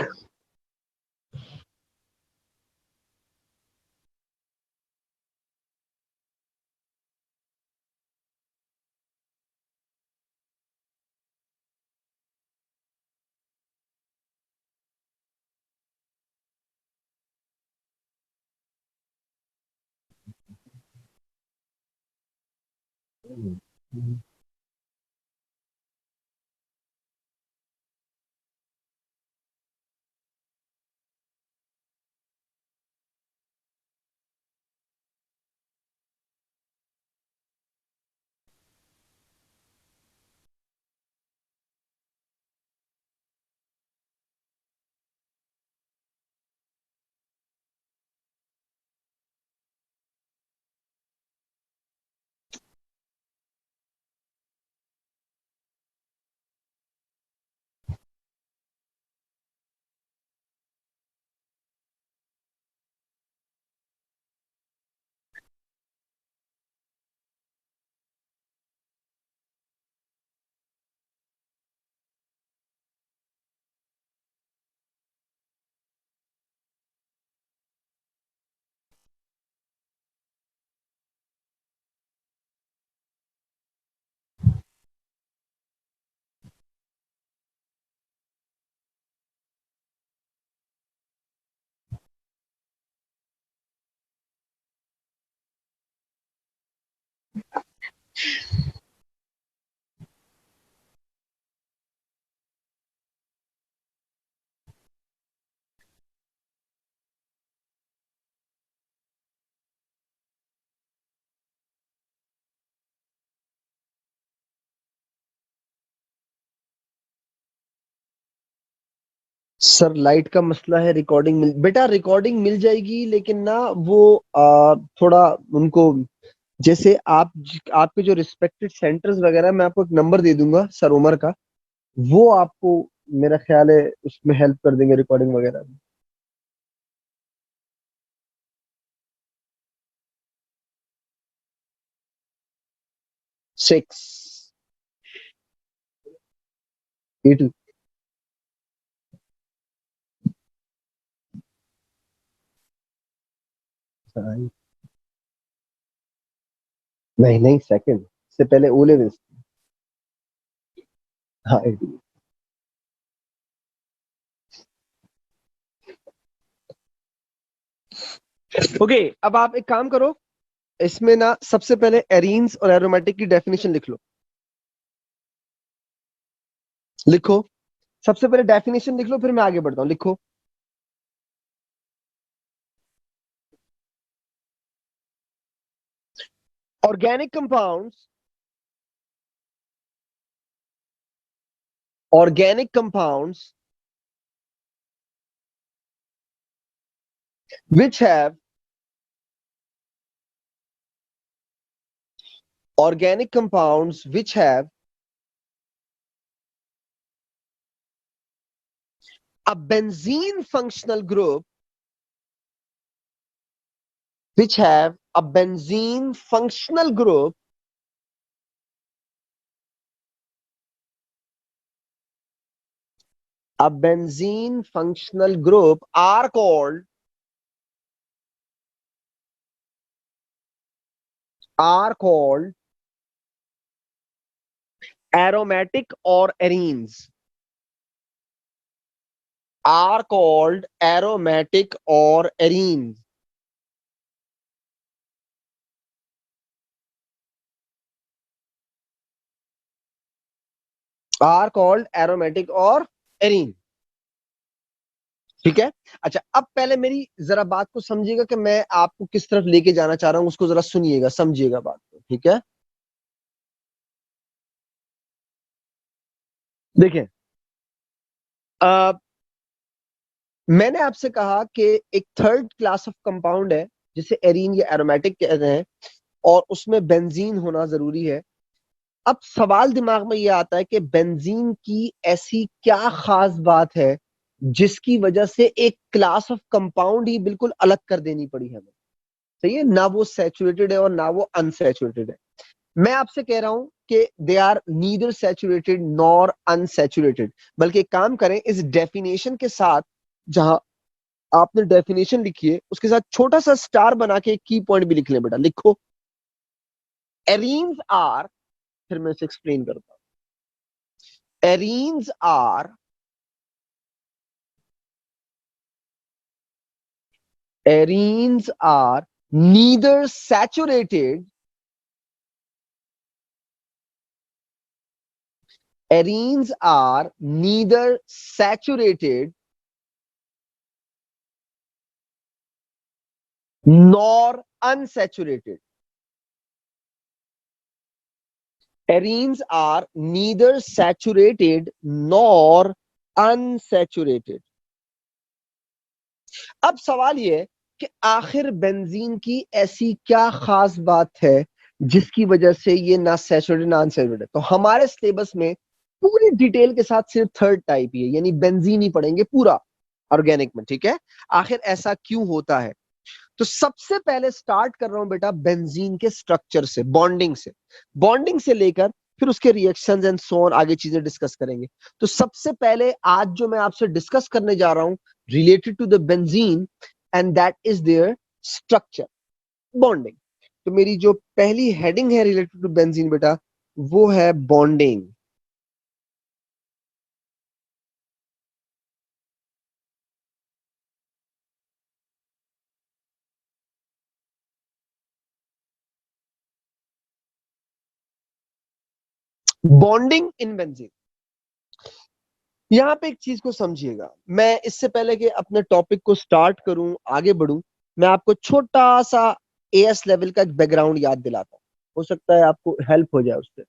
सर लाइट का मसला है, रिकॉर्डिंग बेटा रिकॉर्डिंग मिल जाएगी, लेकिन ना वो थोड़ा उनको, जैसे आपके जो रिस्पेक्टेड सेंटर्स वगैरह, मैं आपको एक नंबर दे दूंगा सर उमर का, वो आपको मेरा ख्याल है उसमें हेल्प कर देंगे रिकॉर्डिंग वगैरह में। 6 8। नहीं नहीं, सेकंड से पहले ओ लेवल्स। हाँ 8। ओके, अब आप एक काम करो, इसमें ना सबसे पहले एरीन्स और एरोमेटिक की डेफिनेशन लिख लो। लिखो, सबसे पहले डेफिनेशन लिख लो, फिर मैं आगे बढ़ता हूँ। लिखो। Organic compounds, organic compounds which have organic compounds which have a benzene functional group, which have a benzene functional group a benzene functional group are called aromatic or arenes, are called aromatic or arenes, are called aromatic or arene। ठीक है। अच्छा, अब पहले मेरी जरा बात को समझिएगा कि मैं आपको किस तरफ लेके जाना चाह रहा हूं, उसको जरा सुनिएगा, समझिएगा बात को, ठीक है। देखें, अ, मैंने आपसे कहा कि एक थर्ड क्लास ऑफ कंपाउंड है जिसे एरीन या एरोमेटिक कहते हैं, और उसमें बेंजीन होना जरूरी है। अब सवाल दिमाग में यह आता है कि बेंजीन की ऐसी क्या खास बात है जिसकी वजह से एक क्लास ऑफ कंपाउंड ही बिल्कुल अलग कर देनी पड़ी हमें। सही है ना, वो सैचुरेटेड है और ना वो अनसैचुरेटेड है। मैं आपसे कह रहा हूं कि they are neither saturated nor unsaturated. बल्कि एक काम करें, इस डेफिनेशन के साथ, जहां आपने डेफिनेशन लिखी है उसके साथ छोटा सा स्टार बना के एक की पॉइंट भी लिख लें बेटा। लिखो, एरीन्स आर, फिर मैं इसे एक्सप्लेन करता हूं। Arenes are neither saturated, arenes are neither saturated nor unsaturated. Arenes are neither saturated nor unsaturated. अब सवाल ये है कि आखिर बेंजीन की ऐसी क्या खास बात है जिसकी वजह से ये ना सैचुरेटेड ना अनसैचुरेटेड। तो हमारे सिलेबस में पूरी डिटेल के साथ सिर्फ थर्ड टाइप ही है, यानी बेंजीन ही पढ़ेंगे पूरा ऑर्गेनिक में, ठीक है। आखिर ऐसा क्यों होता है? तो सबसे पहले स्टार्ट कर रहा हूं बेटा बेंजीन के स्ट्रक्चर से, बॉन्डिंग से लेकर फिर उसके रिएक्शंस एंड सो ऑन, आगे चीजें डिस्कस करेंगे। तो सबसे पहले आज जो मैं आपसे डिस्कस करने जा रहा हूं related to the benzene, and that is their structure, bonding. तो मेरी जो पहली हेडिंग है रिलेटेड टू बेंजीन बेटा, वो है बॉन्डिंग। Bonding in benzene. यहां पे एक चीज को समझिएगा, मैं इससे पहले कि अपने टॉपिक को स्टार्ट करूं, आगे बढ़ूं, मैं आपको छोटा सा एएस लेवल का एक बैकग्राउंड याद दिलाता हूं, हो सकता है आपको हेल्प हो जाए उससे।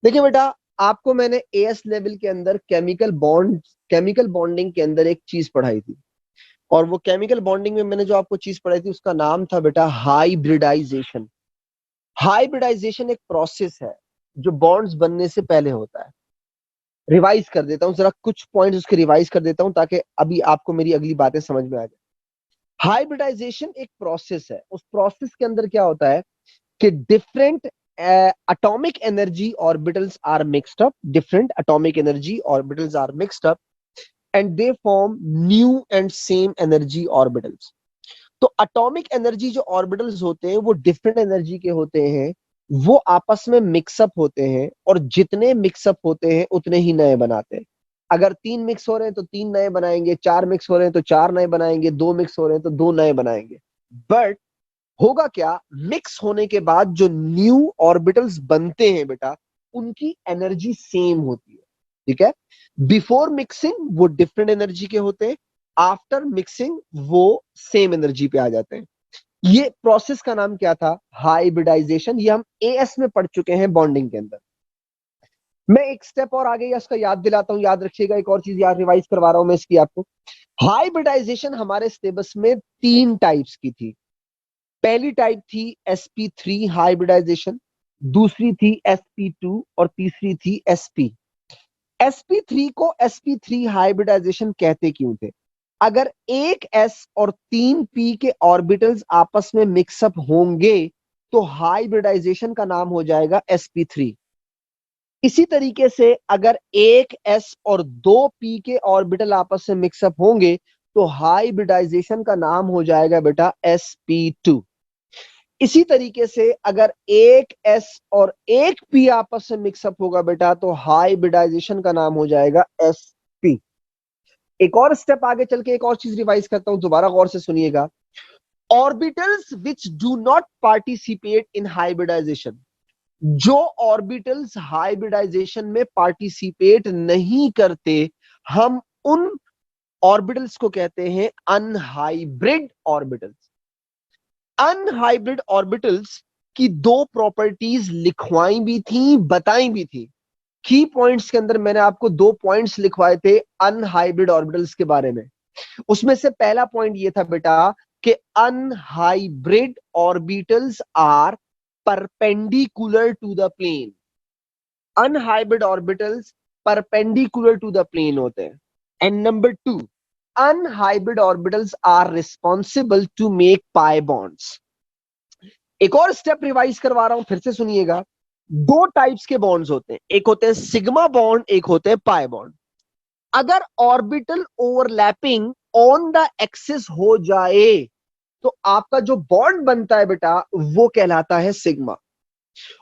देखिए बेटा, आपको मैंने एएस लेवल के अंदर केमिकल बॉन्डिंग के अंदर एक चीज पढ़ाई थी, और वो केमिकल बॉन्डिंग में मैंने जो आपको चीज पढ़ाई थी उसका नाम था बेटा हाइब्रिडाइजेशन। हाइब्रिडाइजेशन एक प्रोसेस है जो बॉन्ड्स बनने से पहले होता है। रिवाइज कर देता हूँ जरा, कुछ पॉइंट्स उसके रिवाइज कर देता हूँ ताकि अभी आपको मेरी अगली बातें समझ में आ जाए। हाइब्रिडाइजेशन एक प्रोसेस है, उस प्रोसेस के अंदर क्या होता है कि different atomic energy orbitals are mixed up, different atomic energy orbitals are mixed up and they form new and same energy orbitals. तो atomic energy जो orbitals होते हैं वो different energy के होते हैं, वो आपस में मिक्सअप होते हैं, और जितने मिक्सअप होते हैं उतने ही नए बनाते हैं। अगर तीन मिक्स हो रहे हैं तो तीन नए बनाएंगे, चार मिक्स हो रहे हैं तो चार नए बनाएंगे, दो मिक्स हो रहे हैं तो दो नए बनाएंगे। बट होगा क्या, मिक्स होने के बाद जो न्यू ऑर्बिटल्स बनते हैं बेटा, उनकी एनर्जी सेम होती है। ठीक है, बिफोर मिक्सिंग वो डिफरेंट एनर्जी के होते हैं, आफ्टर मिक्सिंग वो सेम एनर्जी पे आ जाते हैं। ये प्रोसेस का नाम क्या था, हाइब्रिडाइजेशन। ये हम एएस में पढ़ चुके हैं बॉन्डिंग के अंदर। मैं एक स्टेप और आगे इसका याद दिलाता हूं, याद रखिएगा, एक और चीज याद रिवाइज करवा रहा हूं मैं इसकी आपको। हाइब्रिडाइजेशन हमारे सिलेबस में तीन टाइप्स की थी। पहली टाइप थी sp3 हाइब्रिडाइजेशन, दूसरी थी sp2 और तीसरी थी sp। sp3 को sp3 हाइब्रिडाइजेशन कहते क्यों थे? अगर एक s और तीन p के ऑर्बिटल्स आपस में मिक्सअप होंगे तो हाइब्रिडाइजेशन का नाम हो जाएगा sp3। इसी तरीके से अगर एक s और दो p के ऑर्बिटल आपस में मिक्सअप होंगे तो हाइब्रिडाइजेशन का नाम हो जाएगा बेटा sp2। इसी तरीके से अगर एक एस और एक पी आपस में मिक्सअप होगा बेटा तो हाइब्रिडाइजेशन का नाम हो जाएगा sp। एक और स्टेप आगे चल के एक और चीज रिवाइज करता हूं, दोबारा गौर से सुनिएगा। Orbitals which do not participate in hybridization, जो ऑर्बिटल्स हाइब्रिडाइजेशन में पार्टिसिपेट नहीं करते, हम उन ऑर्बिटल्स को कहते हैं अनहाइब्रिड ऑर्बिटल्स। अनहाइब्रिड ऑर्बिटल्स की दो प्रॉपर्टीज लिखवाई भी थी, बताई भी थी। की पॉइंट्स के अंदर मैंने आपको दो पॉइंट्स लिखवाए थे अनहाइब्रिड ऑर्बिटल्स के बारे में। उसमें से पहला पॉइंट ये था बेटा कि unhybrid orbitals are perpendicular to the plane. Unhybrid orbitals perpendicular to the plane होते हैं। And number two, unhybrid orbitals are responsible to make pi bonds. एक और स्टेप रिवाइज करवा रहा हूं, फिर से सुनिएगा। दो टाइप्स के बॉन्ड्स होते हैं, एक होते हैं सिग्मा बॉन्ड, एक होते हैं पाई बॉन्ड। अगर orbital overlapping on the axis हो जाए तो आपका जो बॉन्ड बनता है बेटा वो कहलाता है सिग्मा।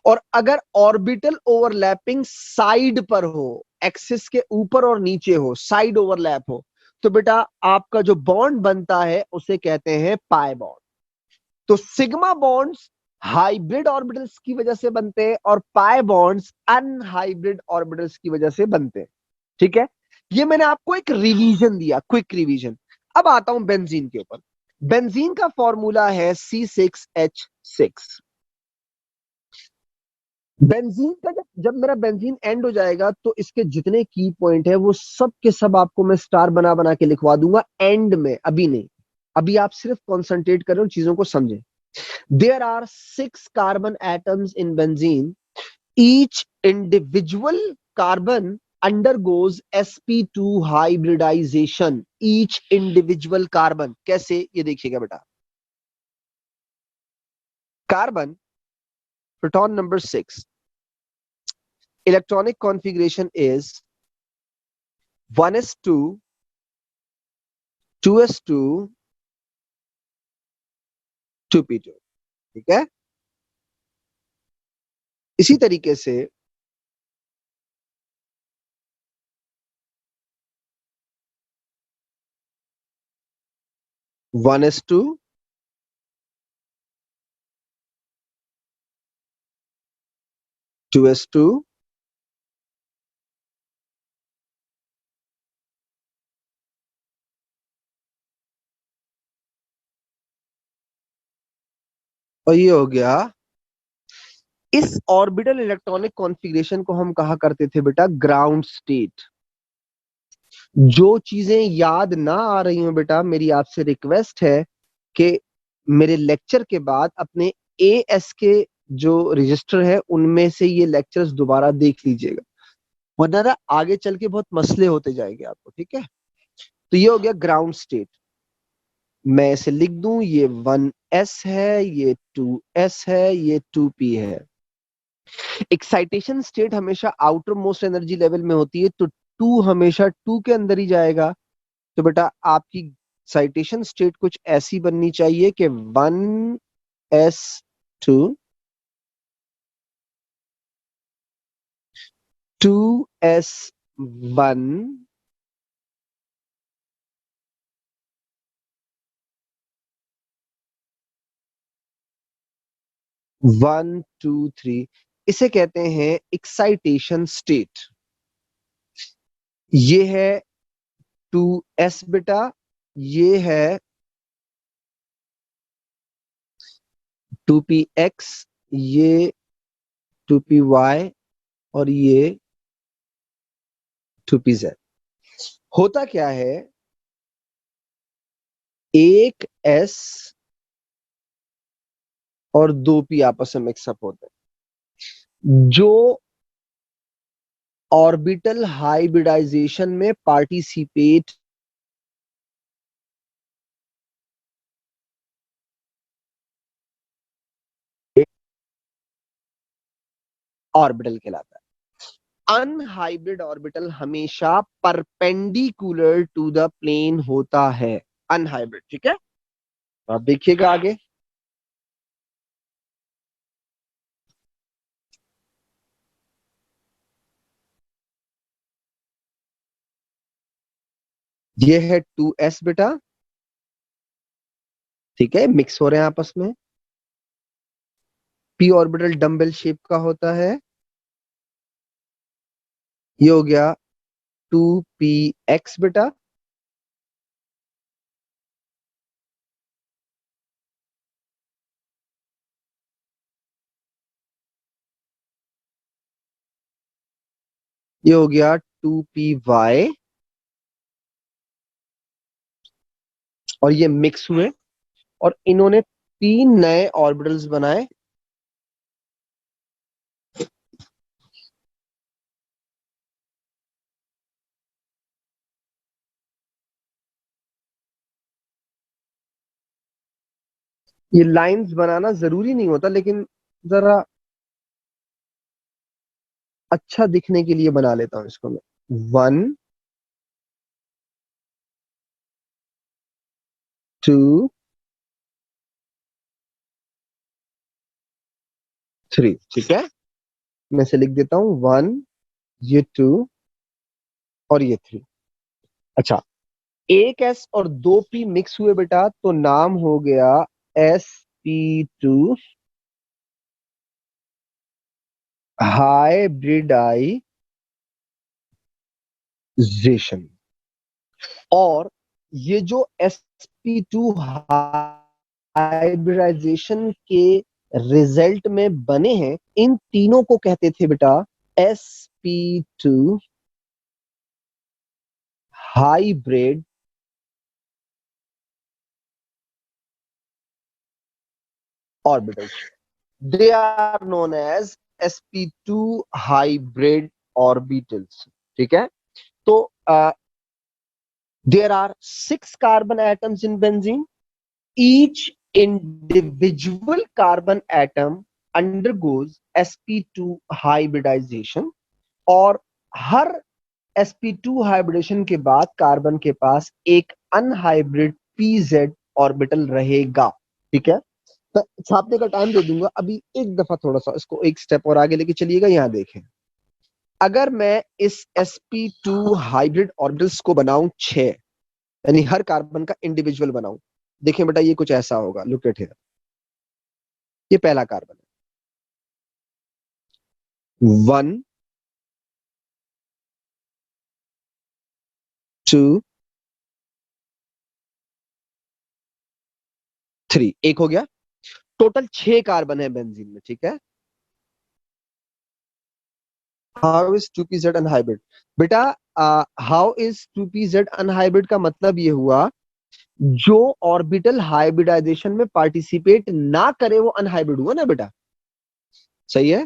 और अगर ऑर्बिटल ओवरलैपिंग साइड पर हो, एक्सिस के ऊपर और नीचे हो, साइड ओवरलैप हो, तो बेटा आपका जो बॉन्ड बनता है उसे कहते हैं पाई बॉन्ड। तो सिग्मा बॉन्ड्स हाइब्रिड ऑर्बिटल्स की वजह से बनते हैं और पाई बॉन्ड्स अनहाइब्रिड ऑर्बिटल्स की वजह से बनते हैं। ठीक है, ये मैंने आपको एक रिवीजन दिया, क्विक रिवीजन। अब आता हूं बेंजीन के ऊपर। बेंजीन का फॉर्मूला है C6H6। बेंजीन का जब जब मेरा बेंजीन एंड हो जाएगा तो इसके जितने की पॉइंट है वो सब के सब आपको मैं स्टार बना बना के लिखवा दूंगा एंड में, अभी नहीं। अभी आप सिर्फ कॉन्सेंट्रेट करें और चीजों को समझें। There are six carbon atoms in benzene. Each individual carbon undergoes sp2 hybridization. Each individual carbon कैसे, ये देखिएगा बेटा। Carbon, proton number 6, electronic configuration is 1s2 2s2 2p2। ठीक है, इसी तरीके से 1s2 2s2 और ये हो गया इस ऑर्बिटल इलेक्ट्रॉनिक कॉन्फ़िगरेशन को हम कहा करते थे बेटा ग्राउंड स्टेट। जो चीजें याद ना आ रही हो बेटा, मेरी आपसे रिक्वेस्ट है कि मेरे लेक्चर के बाद अपने एएस के जो रजिस्टर है उनमें से ये लेक्चर्स दोबारा देख लीजिएगा, वरना ना आगे चल के बहुत मसले होते जाएंगे आपको, ठीक है। तो ये हो गया ग्राउंड स्टेट। मैं इसे लिख दूं, ये 1s है, ये 2s है, ये 2p है। एक्साइटेशन स्टेट हमेशा आउटर मोस्ट एनर्जी लेवल में होती है, तो 2 हमेशा 2 के अंदर ही जाएगा। तो बेटा आपकी साइटेशन स्टेट कुछ ऐसी बननी चाहिए कि 1s2 2s1 1 2 3। इसे कहते हैं एक्साइटेशन स्टेट। ये है 2s बेटा, ये है 2px, ये 2py और ये 2pz। होता क्या है, एक s और 2p आपस में मिक्सअप होते हैं। जो ऑर्बिटल हाइब्रिडाइजेशन में पार्टिसिपेट ऑर्बिटल कहलाता है। अनहाइब्रिड ऑर्बिटल हमेशा परपेंडिकुलर टू द प्लेन होता है, अनहाइब्रिड, ठीक है। आप देखिएगा आगे, ये है 2s बेटा, ठीक है, मिक्स हो रहे हैं आपस में। p ऑर्बिटल डम्बल शेप का होता है। ये हो गया 2px बेटा, ये हो गया 2py, और ये मिक्स हुए और इन्होंने 3 नए ऑर्बिटल्स बनाए। ये लाइंस बनाना जरूरी नहीं होता, लेकिन जरा अच्छा दिखने के लिए बना लेता हूं इसको मैं। 1 2 3, ठीक है। मैं से लिख देता हूं 1, ये 2 और ये 3। अच्छा, एक एस और 2p मिक्स हुए बेटा, तो नाम हो गया sp2 हाइब्रिडाइजेशन। और ये जो sp2 हाइब्रिडाइजेशन के रिजल्ट में बने हैं, इन तीनों को कहते थे बेटा sp2 hybrid orbital. They are known as sp2 hybrid orbitals, ठीक है। तो there are 6 carbon atoms in benzene. Each individual carbon atom undergoes sp2 hybridization, और हर sp2 हाइब्रिडेशन के बाद कार्बन के पास एक अनहाइब्रिड pz ऑर्बिटल रहेगा, ठीक है। तो छापने का टाइम दे दूंगा अभी, एक दफा थोड़ा सा इसको एक स्टेप और आगे लेके चलिएगा। यहां देखें, अगर मैं इस sp2 हाइब्रिड ऑर्बिटल्स को बनाऊं 6, यानी हर कार्बन का इंडिविजुअल बनाऊं, देखें बेटा ये कुछ ऐसा होगा। लुक एट हियर, ये पहला कार्बन है, 1 2 3, एक हो गया। टोटल 6 कार्बन है बेंजीन में, ठीक है। How is 2pz unhybrid? बेटा, हाउ इज 2pz अनहाइब्रिड का मतलब ये हुआ, जो ऑर्बिटल हाइब्रिडाइजेशन में पार्टिसिपेट ना करे वो अनहाइब्रिड हुआ ना बेटा। सही है।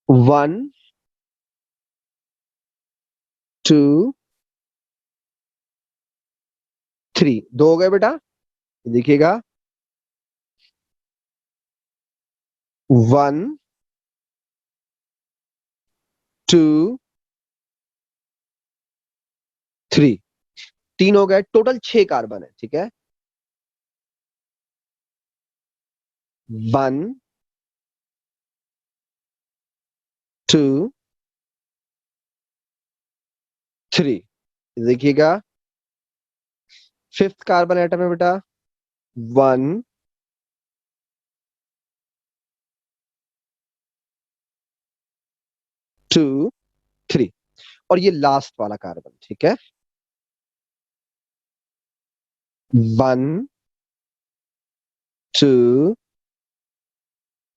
1 2 3, दो हो गए बेटा। देखिएगा, 1 2 3, तीन हो गए, टोटल 6 कार्बन है, ठीक है। 1 2 3, देखिएगा, फिफ्थ कार्बन एटम है बेटा। 1 2 3, और ये लास्ट वाला कार्बन, ठीक है। 1 2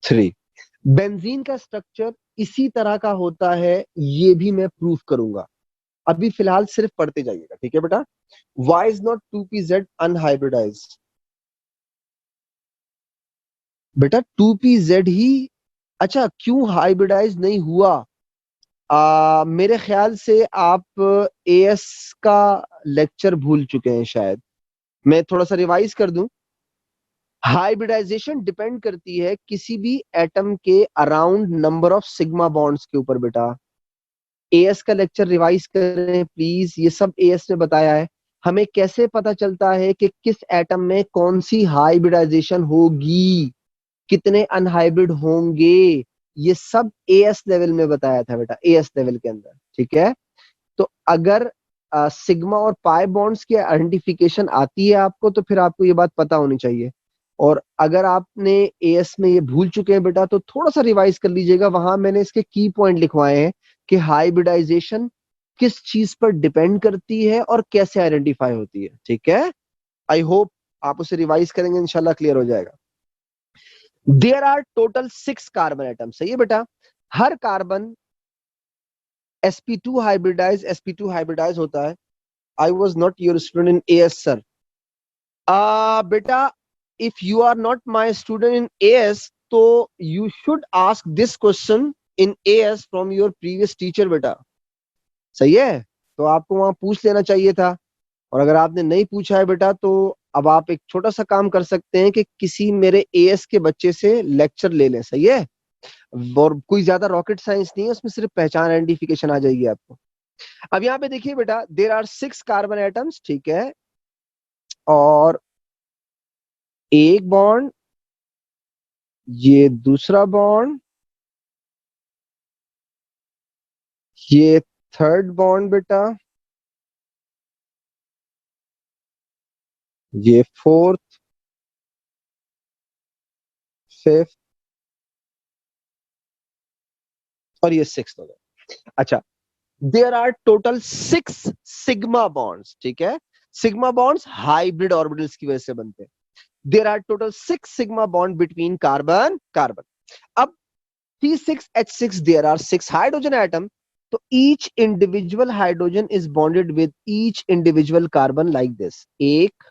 3। बेंजीन का स्ट्रक्चर इसी तरह का होता है, ये भी मैं प्रूफ करूंगा। अभी फिलहाल सिर्फ पढ़ते जाइएगा, ठीक है बेटा। Why is not 2pz unhybridize? बेटा 2pz ही, अच्छा क्यों हाइब्रिडाइज नहीं हुआ? मेरे ख्याल से आप एएस का लेक्चर भूल चुके हैं शायद। मैं थोड़ा सा रिवाइज कर दूं। हाइब्रिडाइजेशन डिपेंड करती है किसी भी एटम के around number of sigma bonds के ऊपर बेटा। एएस का लेक्चर रिवाइज करें प्लीज, ये सब एएस ने बताया है। हमें कैसे पता चलता है कि किस एटम में कौन सी हाइब्रिडाइजेशन होगी, कितने अनहाइब्रिड होंगे, ये सब एएस लेवल में बताया था बेटा, एएस लेवल के अंदर, ठीक है। तो अगर सिग्मा और पाई बॉन्ड्स की आइडेंटिफिकेशन आती है आपको, तो फिर आपको ये बात पता होनी चाहिए। और अगर आपने एएस में ये भूल चुके हैं बेटा, तो थोड़ा सा रिवाइज कर लीजिएगा, वहां मैंने इसके की पॉइंट लिखवाए हैं कि हाइब्रिडाइजेशन किस चीज पर डिपेंड करती है और कैसे आइडेंटिफाई होती है, ठीक है। आई होप आप उसे रिवाइज करेंगे, इंशाल्लाह क्लियर हो जाएगा। There are total 6 carbon atom, सही है बेटा। हर carbon sp2 hybridise, sp2 hybridise होता है। I was not your student in AS sir. बेटा, if you are not my student in AS, तो you should ask this question in AS from your previous teacher बेटा। सही है, तो आपको वहां पूछ लेना चाहिए था। और अगर आपने नहीं पूछा है बेटा, तो अब आप एक छोटा सा काम कर सकते हैं कि किसी मेरे एएस के बच्चे से लेक्चर ले लें, सही है। और कोई ज्यादा रॉकेट साइंस नहीं है उसमें, सिर्फ पहचान आइडेंटिफिकेशन आ जाएगी आपको। अब यहाँ पे देखिए बेटा, देर आर 6 कार्बन एटम्स, ठीक है। और एक बॉन्ड, ये दूसरा बॉन्ड, ये थर्ड बॉन्ड बेटा, ये फोर्थ, फिफ्थ, और ये सिक्स हो गया। अच्छा, there are total 6 sigma bonds, ठीक है। सिग्मा बॉन्ड्स हाइब्रिड ऑर्बिटल्स की वजह से बनते हैं। There are total 6 sigma bond between carbon carbon. अब C6H6, there are 6 hydrogen atom, तो each individual hydrogen is bonded with each individual carbon like this. एक,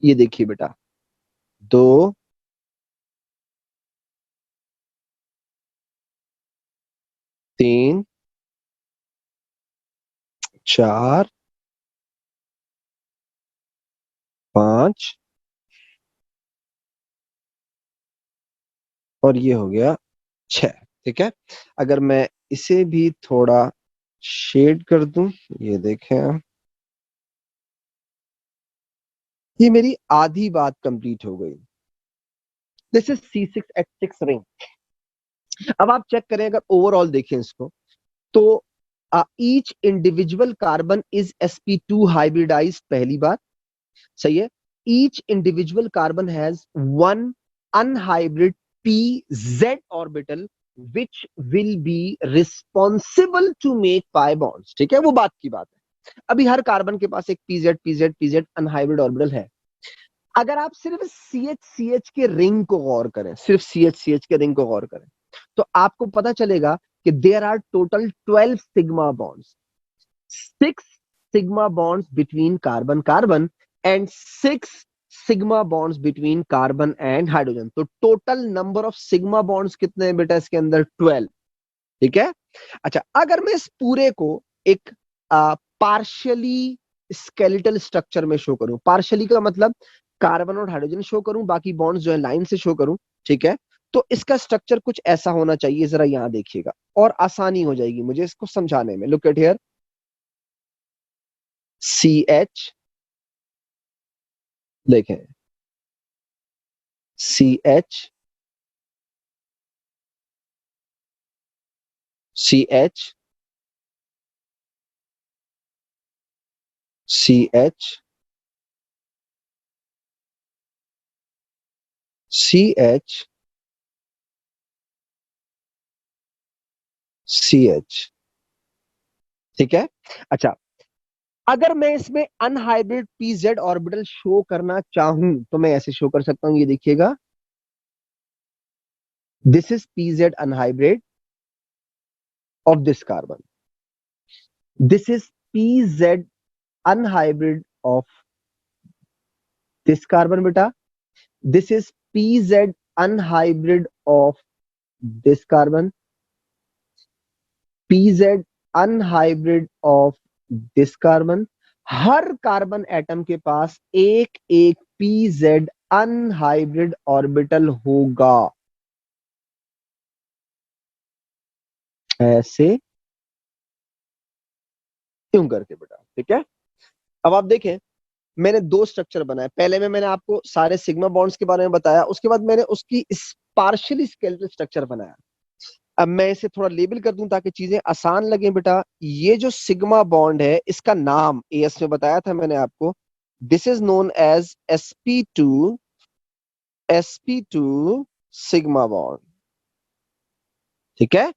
ये देखिए बेटा, दो, तीन, चार, पांच, और ये हो गया 6, ठीक है। अगर मैं इसे भी थोड़ा शेड कर दूं, ये देखें, ये मेरी आधी बात कंप्लीट हो गई। This is C6H6 ring. अब आप चेक करें, अगर ओवरऑल देखें इसको, तो each individual carbon is sp2 hybridized, पहली बात, सही है। Each individual carbon has one unhybrid pz orbital which will be responsible to make pi bonds, ठीक है, वो बात की बात है। अभी हर कार्बन के पास एक pz pz pz unhybrid orbital है। अगर आप सिर्फ सी एच के रिंग को गौर करें, सिर्फ सी एच के रिंग को गौर करें, तो आपको पता चलेगा कि there are total 12 sigma bonds, 6 sigma bonds between carbon carbon and 6 sigma bonds between carbon and hydrogen. तो total number of sigma bonds कितने हैं बेटा इसके अंदर? 12। ठीक है। अच्छा, अगर मैं इस पूरे को एक पार्शियली स्केलेटल स्ट्रक्चर में शो करूं, पार्शियली का मतलब कार्बन और हाइड्रोजन शो करूं, बाकी बॉन्ड्स जो है लाइन से शो करूं, ठीक है, तो इसका स्ट्रक्चर कुछ ऐसा होना चाहिए, जरा यहां देखिएगा और आसानी हो जाएगी मुझे इसको समझाने में। Look at here, C H, देखें, C H, C H, C H, C H, C H. ठीक है। अच्छा, अगर मैं इसमें अनहाइब्रिड पीजेड ऑर्बिटल शो करना चाहूं तो मैं ऐसे शो कर सकता हूं, ये देखिएगा, this is PZ unhybrid of this carbon, this is PZ unhybrid of this carbon बेटा, this is PZ unhybrid of this carbon, PZ unhybrid of this carbon. हर कार्बन एटम के पास एक एक पीजेड अनहाइब्रिड ऑर्बिटल होगा, ऐसे क्यों करके बेटा। ठीक है। अब आप देखें, मैंने दो स्ट्रक्चर बनाए, पहले में मैंने आपको सारे सिग्मा बॉन्ड्स के बारे में बताया, उसके बाद मैंने उसकी पार्शियली स्केलेटल स्ट्रक्चर बनाया। अब मैं इसे थोड़ा लेबल कर दूं ताकि चीजें आसान लगे बेटा। ये जो सिग्मा बॉन्ड है इसका नाम एस में बताया था मैंने आपको, this is known as sp2, sp2 sigma bond. ठीक है।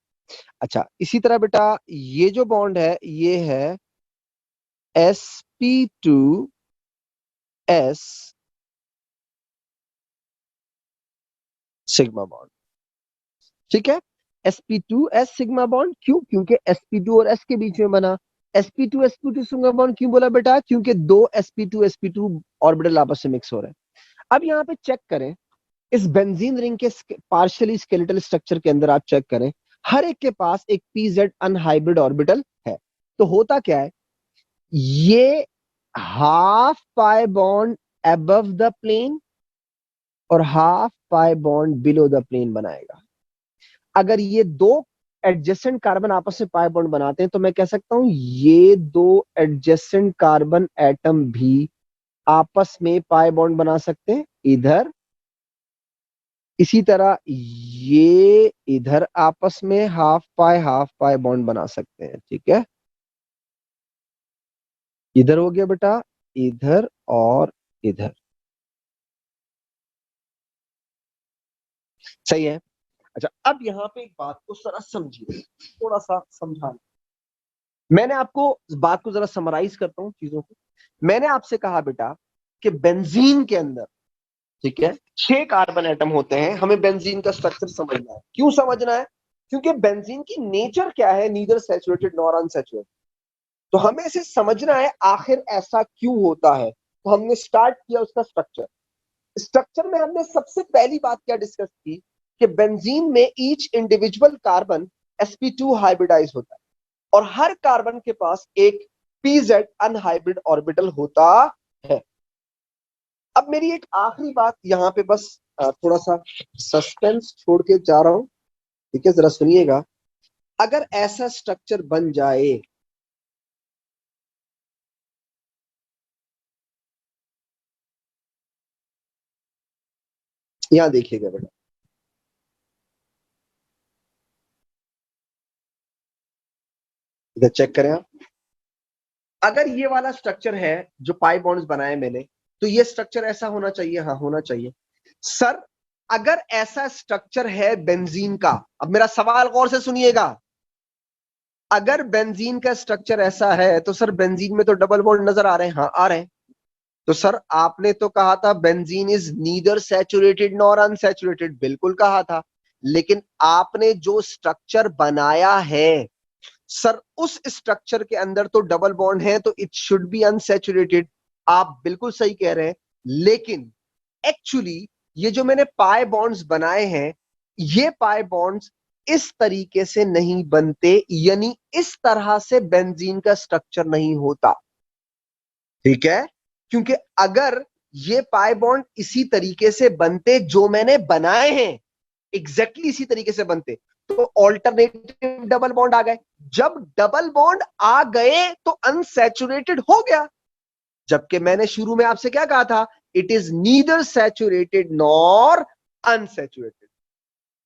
अच्छा, इसी तरह बेटा ये जो बॉन्ड है ये है sp2s सिग्मा बॉन्ड। ठीक है। sp2s सिग्मा बॉन्ड, क्यों? क्योंकि sp2 और s के बीच में बना। sp2 sp2 सिग्मा बॉन्ड क्यों बोला बेटा? क्योंकि दो sp2 sp2 ऑर्बिटल आपस में मिक्स हो रहे हैं। अब यहाँ पे चेक करें, इस बेंजीन रिंग के पार्शियली स्केलेटल स्ट्रक्चर के अंदर आप चेक करें, हर एक के पास एक पीजेड अनहाइब्रिड ऑर्बिटल है। तो होता क्या है, ये half pi bond above the plane और half pi bond below the plane बनाएगा। अगर ये दो एडजेसेंट कार्बन आपस में पाई बॉन्ड बनाते हैं तो मैं कह सकता हूं ये दो एडजेसेंट कार्बन एटम भी आपस में पाई बॉन्ड बना सकते हैं इधर, इसी तरह ये इधर आपस में हाफ पाई बॉन्ड बना सकते हैं। ठीक है। इधर हो गया बेटा, इधर और इधर। सही है। अच्छा, अब यहां पे एक बात को जरा समझिए, थोड़ा सा समझाना। मैंने आपको इस बात को जरा समराइज करता हूँ चीजों को। मैंने आपसे कहा बेटा कि बेंजीन के अंदर, ठीक है, 6 कार्बन एटम होते हैं। हमें बेंजीन का स्ट्रक्चर समझना है। क्यों समझना है? क्योंकि बेंजीन की नेचर क्या है, नीदर सैचुरेटेड नॉर अनसैचुरेटेड। तो हमें इसे समझना है आखिर ऐसा क्यों होता है। तो हमने स्टार्ट किया उसका स्ट्रक्चर। स्ट्रक्चर में हमने सबसे पहली बात क्या डिस्कस की कि बेंजीन में each individual carbon sp2 hybridise होता है और हर कार्बन के पास एक pz अनहाइब्रिड ऑर्बिटल होता है। अब मेरी एक आखिरी बात यहां पे बस थोड़ा सा सस्पेंस छोड़ के जा रहा हूं, ठीक है, जरा सुनिएगा। अगर ऐसा स्ट्रक्चर बन जाए, यहां देखिएगा बेटा, इधर चेक करें आप। अगर ये वाला स्ट्रक्चर है जो पाई बॉन्ड्स बनाए मैंने, तो ये स्ट्रक्चर ऐसा होना चाहिए, हाँ होना चाहिए। सर, अगर ऐसा स्ट्रक्चर है बेंजीन का, अब मेरा सवाल गौर से सुनिएगा, अगर बेंजीन का स्ट्रक्चर ऐसा है तो सर बेंजीन में तो डबल बॉन्ड नजर आ रहे हैं, हाँ आ रहे हैं। तो सर आपने तो कहा था benzene is neither saturated nor unsaturated, बिल्कुल कहा था, लेकिन आपने जो स्ट्रक्चर बनाया है सर, उस स्ट्रक्चर के अंदर तो डबल बॉन्ड है, तो इट शुड बी अनसैचुरेटेड। आप बिल्कुल सही कह रहे हैं, लेकिन एक्चुअली ये जो मैंने पाई बॉन्ड्स बनाए हैं, ये पाई बॉन्ड्स इस तरीके से नहीं बनते, यानी इस तरह से बेंजीन का स्ट्रक्चर नहीं होता, ठीक है? क्योंकि अगर ये पाई बॉन्ड इसी तरीके से बनते जो मैंने बनाए हैं, एग्जैक्टली इसी तरीके से बनते, तो ऑल्टरनेटिव डबल बॉन्ड आ गए। जब डबल बॉन्ड आ गए तो अनसैचुरेटेड हो गया, जबकि मैंने शुरू में आपसे क्या कहा था, it is neither saturated nor unsaturated.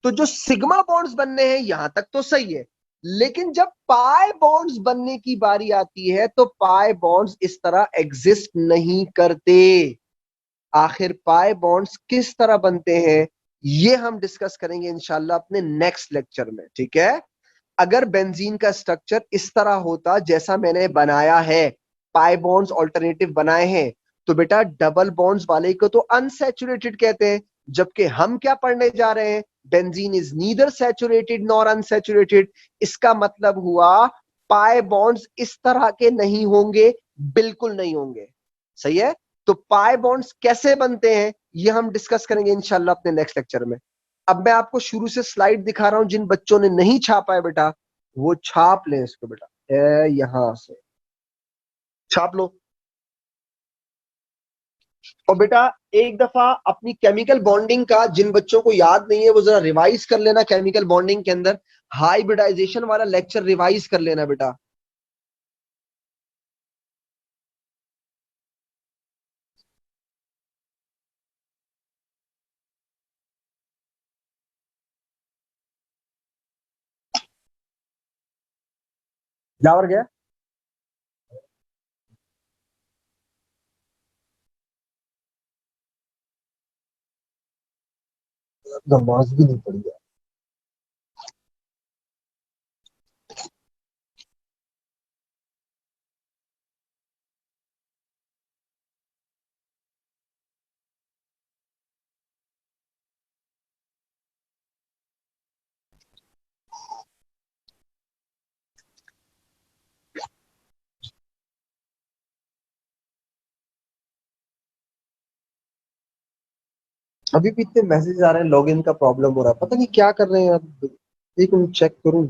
तो जो सिग्मा बॉन्ड्स बनने हैं यहां तक तो सही है, लेकिन जब पाई बॉन्ड्स बनने की बारी आती है तो पाई बॉन्ड्स इस तरह एग्जिस्ट नहीं करते। आखिर पाई बॉन्ड्स किस तरह बनते हैं, ये हम डिस्कस करेंगे इंशाल्लाह अपने नेक्स्ट लेक्चर में, ठीक है? अगर बेंजीन का स्ट्रक्चर इस तरह होता जैसा मैंने बनाया है, पाई बॉन्ड्स ऑल्टरनेटिव बनाए हैं, तो बेटा डबल बॉन्ड्स वाले को तो अनसैचुरेटेड कहते हैं, जबकि हम क्या पढ़ने जा रहे हैं, benzene is neither saturated nor unsaturated. इसका मतलब हुआ पाई बॉन्ड्स इस तरह के नहीं होंगे, बिल्कुल नहीं होंगे, सही है? तो पाई बॉन्ड्स कैसे बनते हैं ये हम डिस्कस करेंगे इंशाल्लाह अपने नेक्स्ट लेक्चर में। अब मैं आपको शुरू से स्लाइड दिखा रहा हूं, जिन बच्चों ने नहीं छापा है बेटा वो छाप लें इसको बेटा, यहां से छाप लो। और बेटा एक दफा अपनी केमिकल बॉन्डिंग का जिन बच्चों को याद नहीं है वो जरा रिवाइज कर लेना, केमिकल बॉन्डिंग के अंदर हाइब्रिडाइजेशन वाला लेक्चर रिवाइज कर लेना बेटा। जावर गया, नमाज भी नहीं पड़ी है। अभी भी इतने मैसेज आ रहे हैं, लॉगिन का प्रॉब्लम हो रहा है, पता नहीं क्या कर रहे हैं यार। एक मिनट चेक करूं,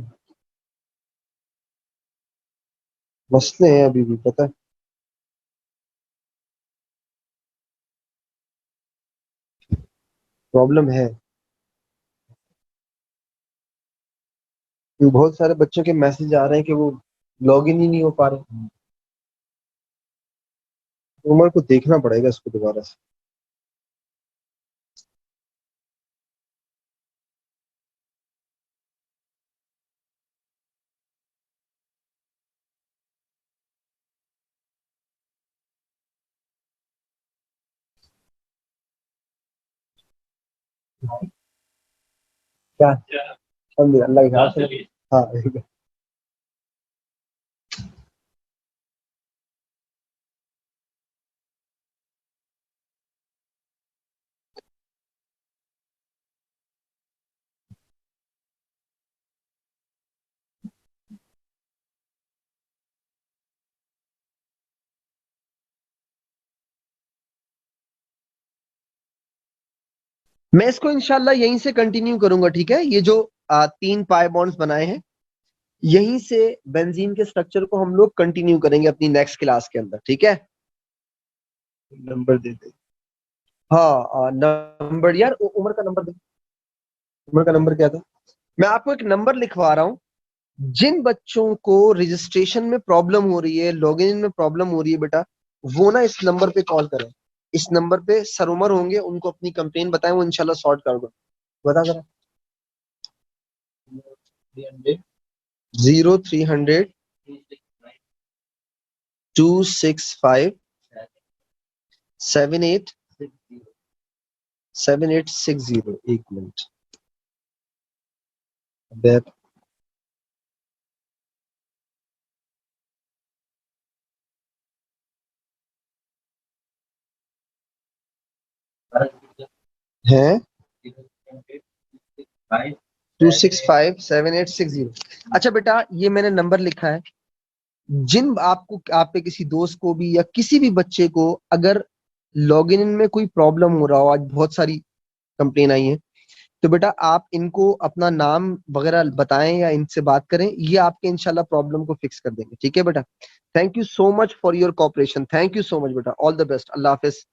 मसले हैं अभी भी, पता है। प्रॉब्लम है, बहुत सारे बच्चों के मैसेज आ रहे हैं कि वो लॉगिन ही नहीं हो पा रहे। उमर को देखना पड़ेगा इसको दोबारा से। क्या, अल्लाह के हाथ से। हाँ, मैं इसको इंशाल्लाह यहीं से कंटिन्यू करूंगा, ठीक है? ये जो तीन पाई बॉन्ड्स बनाए हैं, यहीं से बेंजीन के स्ट्रक्चर को हम लोग कंटिन्यू करेंगे अपनी नेक्स्ट क्लास के अंदर, ठीक है? नंबर दे दे। हाँ नंबर यार, उमर का नंबर दे। उमर का नंबर क्या था? मैं आपको एक नंबर लिखवा रहा हूँ, जिन बच्चों को रजिस्ट्रेशन में प्रॉब्लम हो रही है, लॉगिन में प्रॉब्लम हो रही है बेटा, वो ना इस नंबर पे कॉल करें। इस नंबर पे सर उमर होंगे, उनको अपनी कंप्लेन बताएं, वो इंशाल्लाह सॉर्ट कर दो। बता कर। 0300 265 7860। एक मिनट। है 2657860। अच्छा बेटा, ये मैंने नंबर लिखा है। जिन आपको, आप पे किसी दोस्त को भी या किसी भी बच्चे को अगर लॉगिन में कोई प्रॉब्लम हो रहा हो, आज बहुत सारी कंप्लेन आई है, तो बेटा आप इनको अपना नाम वगैरह बताएं या इनसे बात करें, ये आपके इंशाल्लाह प्रॉब्लम को फिक्स कर देंगे। ठीक है बेटा, thank you so much for your cooperation, thank you so much बेटा, ऑल द बेस्ट, अल्लाह हाफिज।